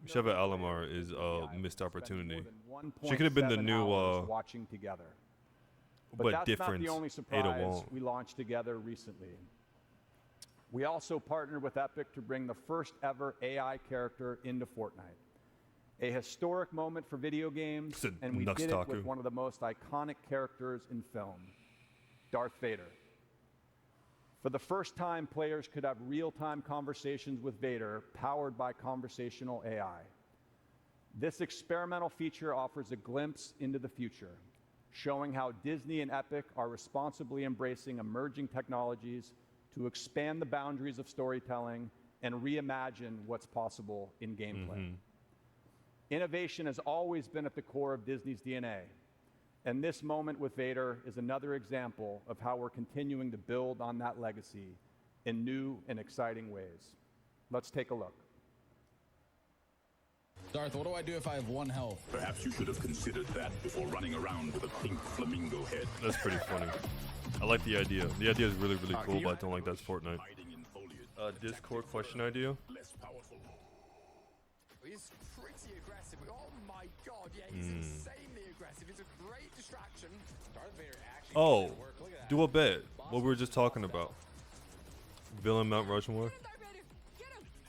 Sheva Alomar is a missed opportunity. She could have been the new watching together. but that's different. not the only surprise we launched together recently. We also partnered with Epic to bring the first ever AI character into Fortnite. A historic moment for video games, and we did it with one of the most iconic characters in film, Darth Vader. For the first time, players could have real-time conversations with Vader, powered by conversational AI. This experimental feature offers a glimpse into the future, showing how Disney and Epic are responsibly embracing emerging technologies to expand the boundaries of storytelling and reimagine what's possible in gameplay. Innovation has always been at the core of Disney's DNA, and this moment with Vader is another example of how we're continuing to build on that legacy in new and exciting ways. Let's take a look. Darth, what do I do if I have 1 health? Perhaps you should have considered that before running around with a pink flamingo head. That's pretty funny. I like the idea. The idea is really, really cool, but I don't like that's Fortnite. Discord question idea? He's pretty aggressive. Oh my god, yeah, he's insanely aggressive. It's a great distraction. Darth Vader actually Do a bet. What we were just talking about. Villain Mount Rushmore.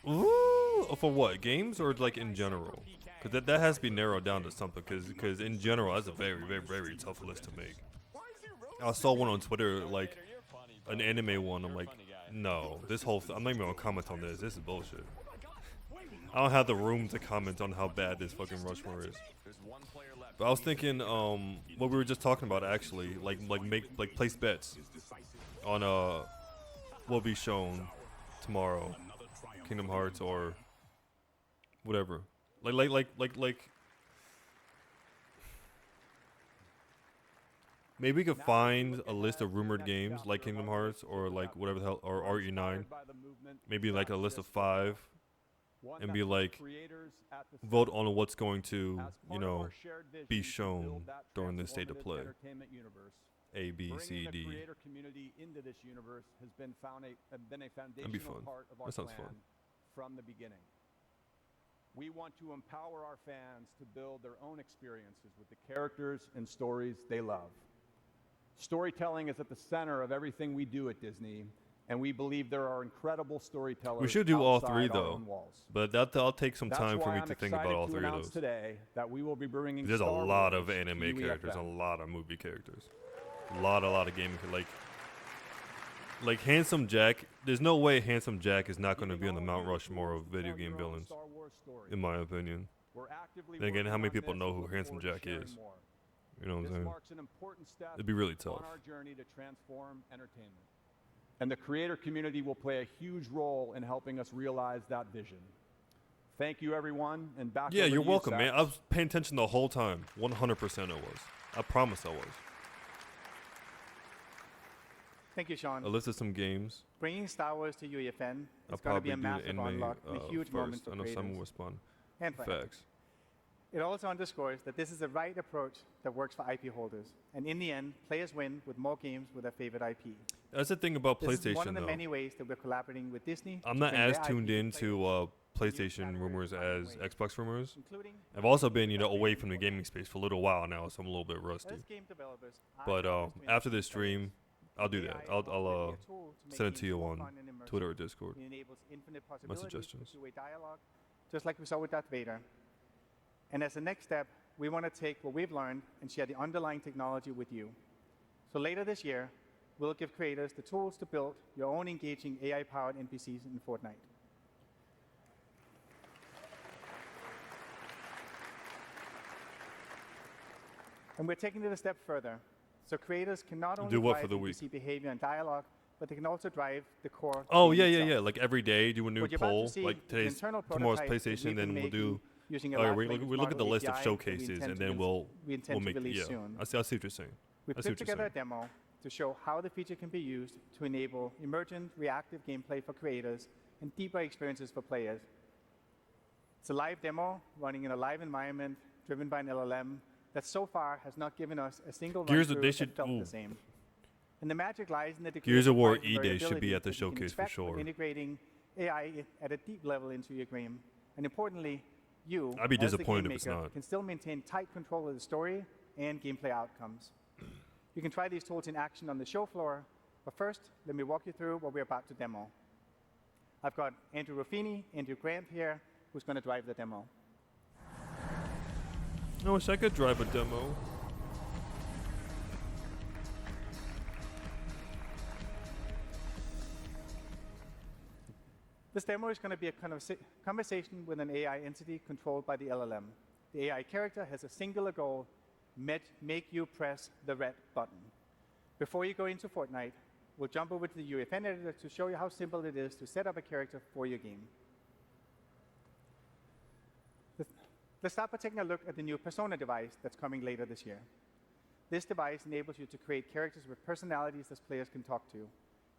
Ooh, for what? Games or like in general? Because that has to be narrowed down to something. Because in general, that's a very, very, very tough list to make. I saw one on Twitter, like an anime one. I'm like, no, this whole I'm not even gonna comment on this. This is bullshit. I don't have the room to comment on how bad this fucking Rushmore is. But I was thinking, what we were just talking about actually, like place bets on what will be shown tomorrow, Kingdom Hearts or whatever. Like. Maybe we could find a list of rumored games like Kingdom Hearts or like whatever the hell, or RE9. Maybe like a list of 5. And be like, vote on what's going to, you know, be shown during this state of play. A, B, C, D. That'd be fun. That sounds fun. From the beginning. We want to empower our fans to build their own experiences with the characters and stories they love. Storytelling is at the center of everything we do at Disney, and we believe there are incredible storytellers. We should do all 3 though, but that'll take some time for me to think about all 3 of those. Today that we will be bringing There's a lot of anime characters, a lot of movie characters, a lot of gaming. Like Like Handsome Jack, there's no way Handsome Jack is not going to be on the Mount Rushmore of video game villains, in my opinion. And again, how many people know who Handsome Jack is? You know what I'm saying? It'd be really tough. On our journey to transform entertainment. And the creator community will play a huge role in helping us realize that vision. Thank you, everyone, and back Yeah, over you're to you, welcome, man. Sachs. I was paying attention the whole time. 100% I was. I promise I was. Thank you, Sean. I listed some games. Bringing Star Wars to UEFN I'll is going to be probably a do the massive anime unlock and a huge moment first. for I know creators. someone will respond. And for Facts. It also underscores that this is the right approach that works for IP holders. And in the end, players win with more games with their favorite IP. That's the thing about This is one PlayStation, of the though. many ways that we're collaborating with Disney. I'm to not bring as their IP tuned to into PlayStation rumors as Xbox rumors. I've also been, away from the gaming space for a little while now, so I'm a little bit rusty. As game developers, But after this stream, I'll do that. I'll send it to you on Twitter or Discord. It enables infinite My possibilities for suggestions. two-way dialogue, just like we saw with Darth Vader. And as a next step, we want to take what we've learned and share the underlying technology with you. So later this year, we'll give creators the tools to build your own engaging AI-powered NPCs in Fortnite. And we're taking it a step further. So creators can not only Do what drive for the NPC behavior and dialogue, but they can also drive the core. Oh, game yeah. itself. Like every day, do a new What you're about to poll. see Like is the today's, internal tomorrow's prototype that PlayStation, we've then been we'll do. making using a Oh, yeah, large we language look at the model list of API that we showcases, intend and to then release- we'll intend to make release yeah. soon. I see what you're saying. We I see put what you're together a saying. demo to show how the feature can be used to enable emergent, reactive gameplay for creators and deeper experiences for players. It's a live demo running in a live environment driven by an LLM that so far has not given us a single Gears of- run-through they that should- felt ooh. the same. And the magic lies in the degree Gears of War surprise and E-Day should be variability at the that you can showcase for expect when sure. integrating AI at a deep level into your game. And importantly, you, I'd be as the disappointed game if it's maker, not. can still maintain tight control of the story and gameplay outcomes. You can try these tools in action on the show floor, but first, let me walk you through what we're about to demo. I've got Andrew Ruffini, Andrew Grant here, who's going to drive the demo. I wish I could drive a demo. This demo is going to be a conversation with an AI entity controlled by the LLM. The AI character has a singular goal: make you press the red button. Before you go into Fortnite, we'll jump over to the UEFN editor to show you how simple it is to set up a character for your game. Let's start by taking a look at the new Persona device that's coming later this year. This device enables you to create characters with personalities that players can talk to.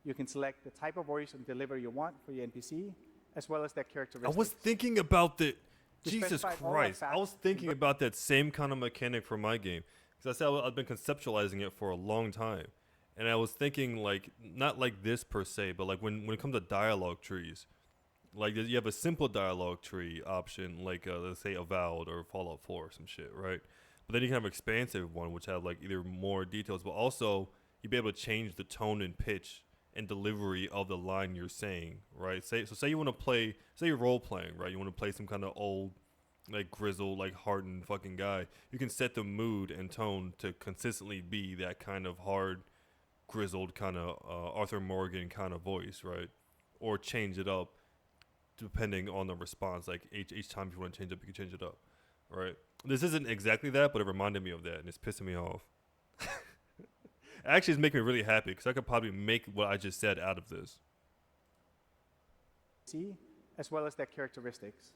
You can select the type of voice and delivery you want for your NPC, as well as their characteristics. I was thinking about the. We Jesus specified all the Christ. I was facts thinking about that same kind of mechanic for my game. Because I said I've been conceptualizing it for a long time. And I was thinking, like, not like this per se, but like when it comes to dialogue trees. Like, you have a simple dialogue tree option, like, let's say Avowed or Fallout 4 or some shit, right? But then you can have an expansive one, which have, like, either more details, but also you'd be able to change the tone and pitch and delivery of the line you're saying, right? Say you want to play, say you're role playing, right? You want to play some kind of old, like grizzled, like hardened fucking guy. You can set the mood and tone to consistently be that kind of hard, grizzled kind of Arthur Morgan kind of voice, right? Or change it up depending on the response. Like each time you want to change up, you can change it up, right? This isn't exactly that, but it reminded me of that, and it's pissing me off. Actually, it's making me really happy because I could probably make what I just said out of this. As well as their characteristics.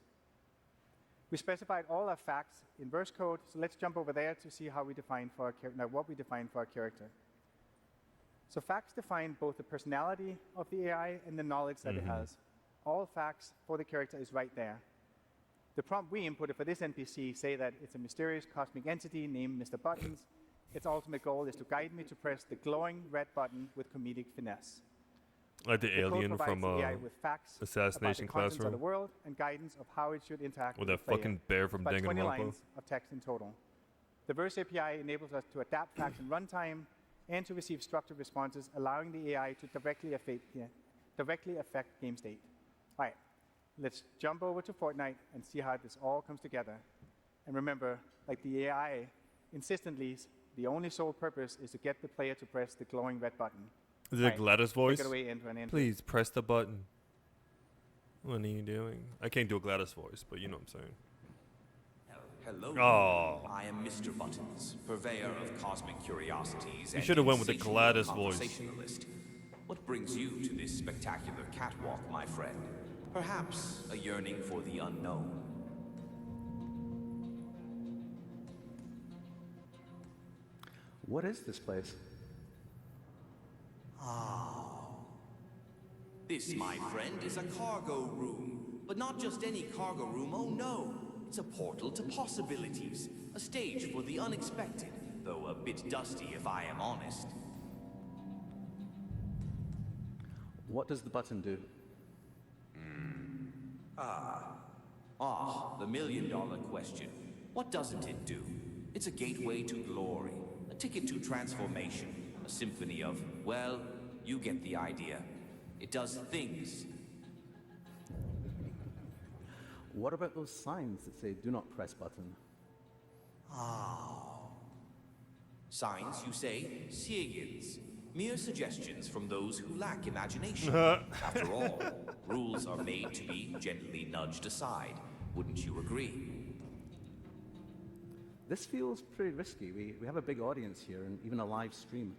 We specified all our facts in verse code, so let's jump over there to see how we define for our what we define for our character. So facts define both the personality of the AI and the knowledge that it has. All facts for the character is right there. The prompt we inputted for this NPC say that it's a mysterious cosmic entity named Mr. Buttons. Its ultimate goal is to guide me to press the glowing red button with comedic finesse. Like the code alien provides from the AI with facts Assassination about the contents of the Classroom. world and guidance of how it should interact With with that the player. fucking bear from About 20 Danganronpa. lines of text in total. The Verse API enables us to adapt facts in runtime and to receive structured responses, allowing the AI to directly affect game state. All right, let's jump over to Fortnite and see how this all comes together. And remember, like the AI insistently, the only sole purpose is to get the player to press the glowing red button. Is it a Gladys voice? Take it away into an intro. Please press the button. What are you doing? I can't do a Gladys voice, but you know what I'm saying. Hello. Oh. I am Mr. Buttons, purveyor of cosmic curiosities. You should have went with the insatiable Gladys voice. conversationalist. What brings you to this spectacular catwalk, my friend? Perhaps a yearning for the unknown. What is this place? Ah. This, my friend, is a cargo room. But not just any cargo room, oh no. It's a portal to possibilities. A stage for the unexpected, though a bit dusty if I am honest. What does the button do? The million-dollar question. What doesn't it do? It's a gateway to glory, a ticket to transformation, a symphony of, well, you get the idea. It does things. What about those signs that say, do not press button? Signs, you say? Signs. Mere suggestions from those who lack imagination. After all, rules are made to be gently nudged aside. Wouldn't you agree? This feels pretty risky. We have a big audience here and even a live stream.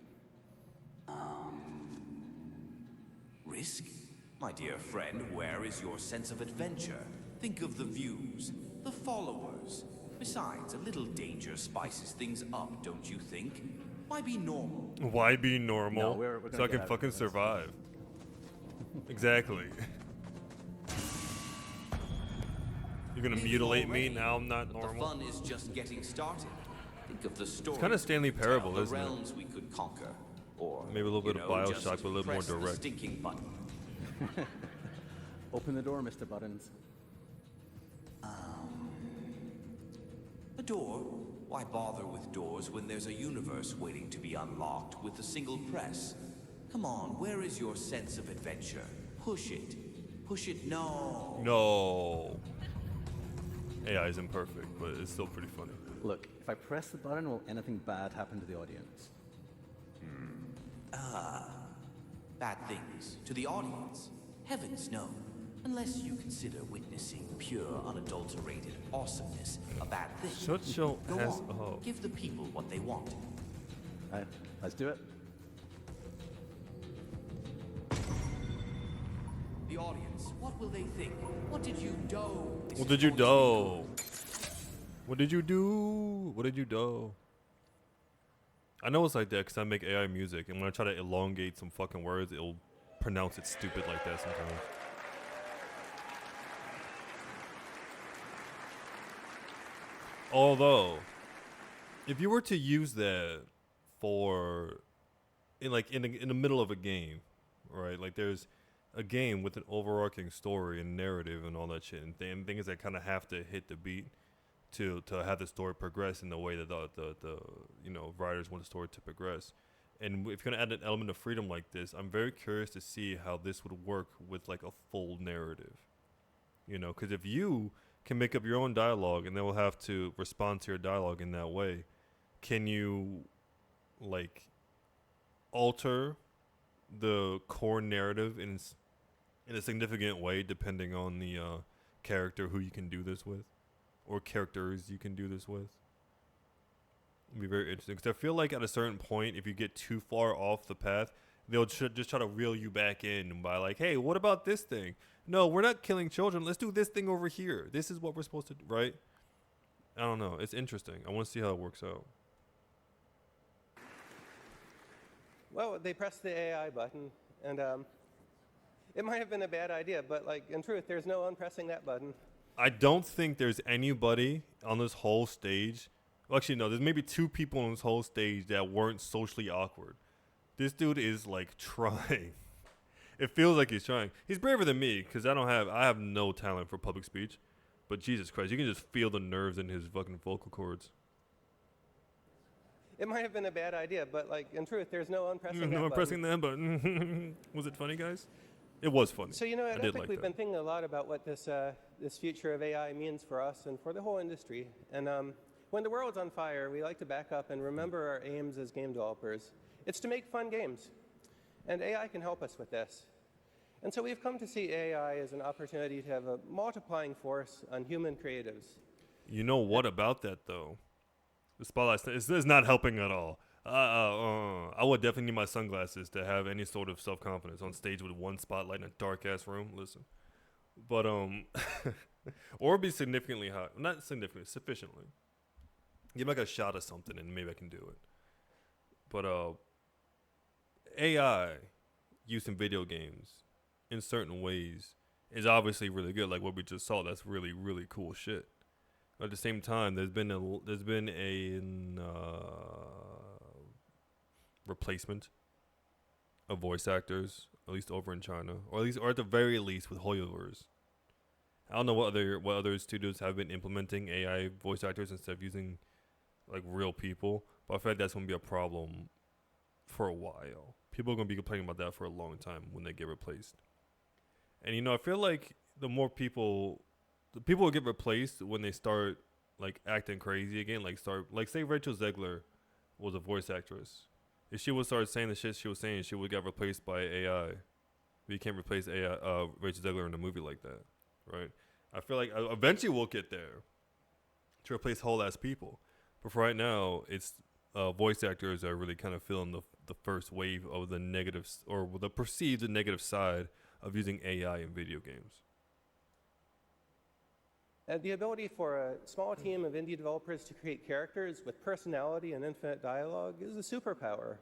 Risk? My dear friend, where is your sense of adventure? Think of the views, the followers. Besides, a little danger spices things up, don't you think? Why be normal? Why be normal? No, we're so gonna I can get out fucking of this. survive. You're gonna Maybe mutilate me? already, Now I'm not but normal. The fun is just getting started. Think of the story. kinda Stanley Parable, the isn't it? realms we could conquer, or Maybe a little bit of just Bioshock, but a little more press the direct. stinking button. Open the door, Mr. Buttons. A door? Why bother with doors when there's a universe waiting to be unlocked with a single press? Come on, where is your sense of adventure? Push it. Push it, no. No. AI is imperfect, but it's still pretty funny. Look, if I press the button, will anything bad happen to the audience? Bad things. To the audience? Heavens, no. Unless you consider witnessing pure, unadulterated awesomeness a bad thing. Shut your Go ass on. up. Give the people what they want. All right, let's do it. The audience, what will they think? What did you do? What did you do? What did you do? What did you do? I know it's like that because I make AI music, and when I try to elongate some fucking words, it'll pronounce it stupid like that sometimes. Although, if you were to use that for, in the middle of a game, right? Like there's a game with an overarching story and narrative and all that shit, and things that kind of have to hit the beat to have the story progress in the way that the writers want the story to progress. And if you're gonna add an element of freedom like this, I'm very curious to see how this would work with like a full narrative. You know, because if you can make up your own dialogue and then we'll have to respond to your dialogue in that way, can you like alter the core narrative in a significant way depending on the character who you can do this with, or characters you can do this with? It'd be very interesting because I feel like at a certain point, if you get too far off the path, they'll just try to reel you back in by like, hey, what about this thing? No, we're not killing children. Let's do this thing over here. This is what we're supposed to do, right? I don't know. It's interesting. I want to see how it works out. Well, they pressed the AI button, and it might have been a bad idea, but like in truth, there's no unpressing that button. I don't think there's anybody on this whole stage. Well, actually, no, there's maybe two people on this whole stage that weren't socially awkward. This dude is like trying. It feels like he's trying. He's braver than me because I have no talent for public speech. But Jesus Christ, you can just feel the nerves in his fucking vocal cords. It might have been a bad idea, but like in truth, there's no unpressing that No, I'm button. pressing that button. Was it funny, guys? It was funny. So you know, I at did Epic like we've that. been thinking a lot about what this future of AI means for us and for the whole industry. And when the world's on fire, we like to back up and remember our aims as game developers. It's to make fun games. And AI can help us with this. And so we've come to see AI as an opportunity to have a multiplying force on human creatives. You know what about that, though? The spotlight is not helping at all. I would definitely need my sunglasses to have any sort of self-confidence on stage with one spotlight in a dark-ass room. Listen. But, or be significantly high. Not significantly, sufficiently. Give like a shot of something and maybe I can do it. But, AI used in video games in certain ways is obviously really good. Like what we just saw, that's really, really cool shit. At the same time, there's been a replacement of voice actors, at least over in China, or at the very least with Hoyoverse. I don't know what other studios have been implementing AI voice actors instead of using like real people, but I feel like that's gonna be a problem for a while. People are gonna be complaining about that for a long time when they get replaced. And I feel like the people will get replaced when they start like acting crazy again. Like say Rachel Zegler was a voice actress. If she would start saying the shit she was saying, she would get replaced by AI. But you can't replace AI Rachel Zegler in a movie like that, right? I feel like eventually we'll get there to replace whole ass people. But for right now, it's voice actors are really kind of feeling the first wave of the negatives or the perceived negative side of using AI in video games. And the ability for a small team of indie developers to create characters with personality and infinite dialogue is a superpower.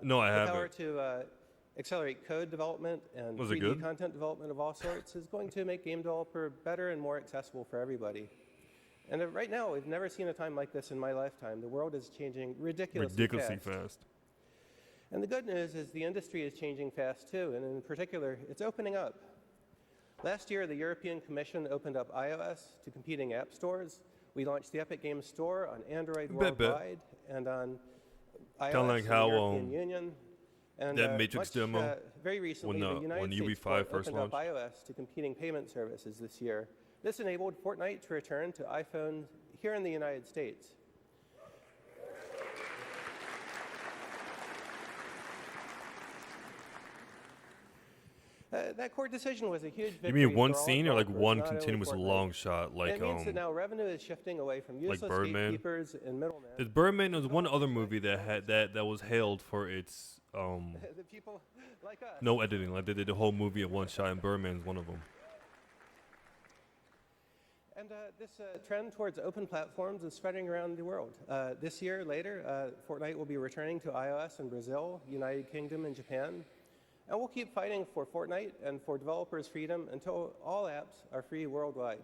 No, I haven't. The power to accelerate code development and Was it 3D good? content development of all sorts is going to make game developer better and more accessible for everybody. And right now, we've never seen a time like this in my lifetime. The world is changing ridiculously fast. And the good news is the industry is changing fast too, and in particular, it's opening up. Last year, the European Commission opened up iOS to competing app stores. We launched the Epic Games Store on Android worldwide and on iOS in the European Union. And that Matrix demo very recently, the United States Court opened up iOS to competing payment services this year. This enabled Fortnite to return to iPhone here in the United States. That court decision was a huge victory. You mean one for all scene or like developers, one not only continuous Fortnite. long shot? Like it means that now revenue is shifting away from useless like Birdman. gatekeepers and middlemen. There's Birdman. There was one other movie that had that was hailed for its the people like us. no editing. Like they did the whole movie in one shot, and Birdman's one of them. And this trend towards open platforms is spreading around the world. This year, later, Fortnite will be returning to iOS in Brazil, United Kingdom, and Japan. And we'll keep fighting for Fortnite and for developers' freedom until all apps are free worldwide.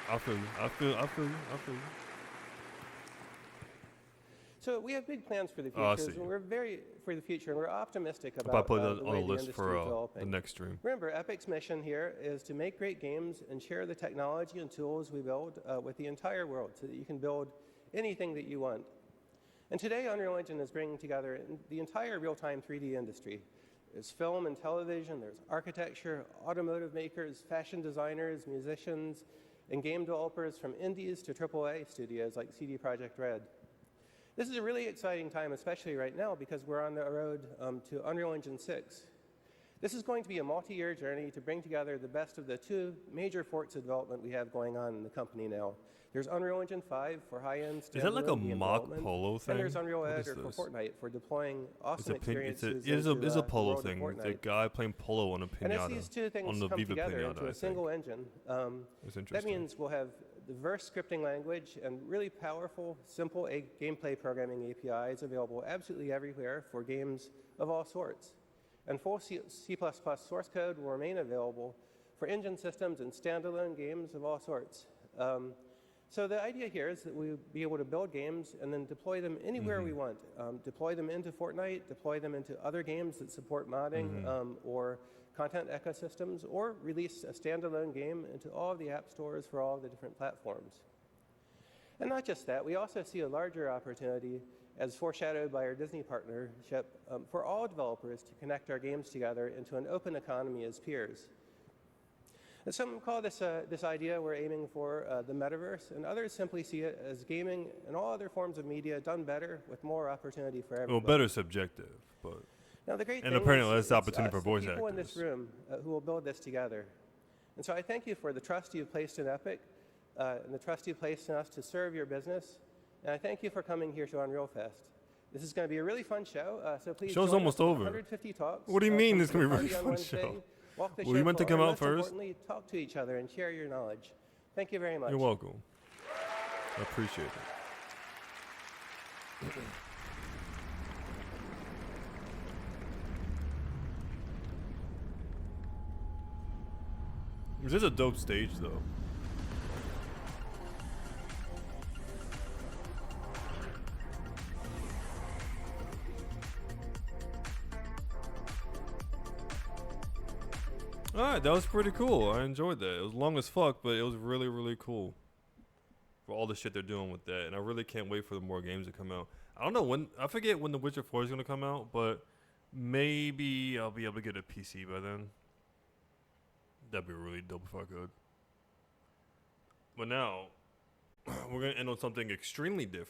I feel you. So we have big plans for the Oh, I future. see. And we're optimistic I'll about put the that on way the the list industry for is the developing. next stream. Remember, Epic's mission here is to make great games and share the technology and tools we build with the entire world so that you can build anything that you want. And today, Unreal Engine is bringing together the entire real-time 3D industry. There's film and television, there's architecture, automotive makers, fashion designers, musicians, and game developers from indies to AAA studios like CD Projekt Red. This is a really exciting time, especially right now, because we're on the road to Unreal Engine 6. This is going to be a multi-year journey to bring together the best of the two major forks of development we have going on in the company now. There's Unreal Engine 5 for high-end standalone Is that like a game mock development, polo thing? and there's Unreal What Editor is for this? Fortnite for deploying awesome experiences It's into, a polo the world thing. of It's a Fortnite. guy playing polo on a And as pinata. these two things on the come Viva together pinata, into I a single think. engine, It's that interesting. means we'll have diverse scripting language and really powerful, simple gameplay programming APIs available absolutely everywhere for games of all sorts. And full C++ source code will remain available for engine systems and standalone games of all sorts. So the idea here is that we'll be able to build games and then deploy them anywhere we want. Deploy them into Fortnite, deploy them into other games that support modding or content ecosystems, or release a standalone game into all of the app stores for all of the different platforms. And not just that, we also see a larger opportunity, as foreshadowed by our Disney partnership, for all developers to connect our games together into an open economy as peers. And some call this idea we're aiming for the metaverse, and others simply see it as gaming and all other forms of media done better with more opportunity for everyone. Well, better subjective, but now the great and thing apparently is, less opportunity for us, voice the people in actors. this room who will build this together. And so I thank you for the trust you've placed in Epic and the trust you've placed in us to serve your business. And I thank you for coming here to UnrealFest. This is going to be a really fun show, so please Show's join almost us for over. 150 talks. What do you mean come it's gonna be a to the really party on fun Wednesday, show? Walk the Well, you show meant to floor, come and out most first? importantly, talk to each other and share your knowledge. Thank you very much. You're welcome. I appreciate it. This is a dope stage, though. Alright, that was pretty cool. I enjoyed that. It was long as fuck, but it was really, really cool. For all the shit they're doing with that. And I really can't wait for the more games to come out. I don't know when, I forget when The Witcher 4 is going to come out, but maybe I'll be able to get a PC by then. That'd be really dope if I could. But now, we're going to end on something extremely different.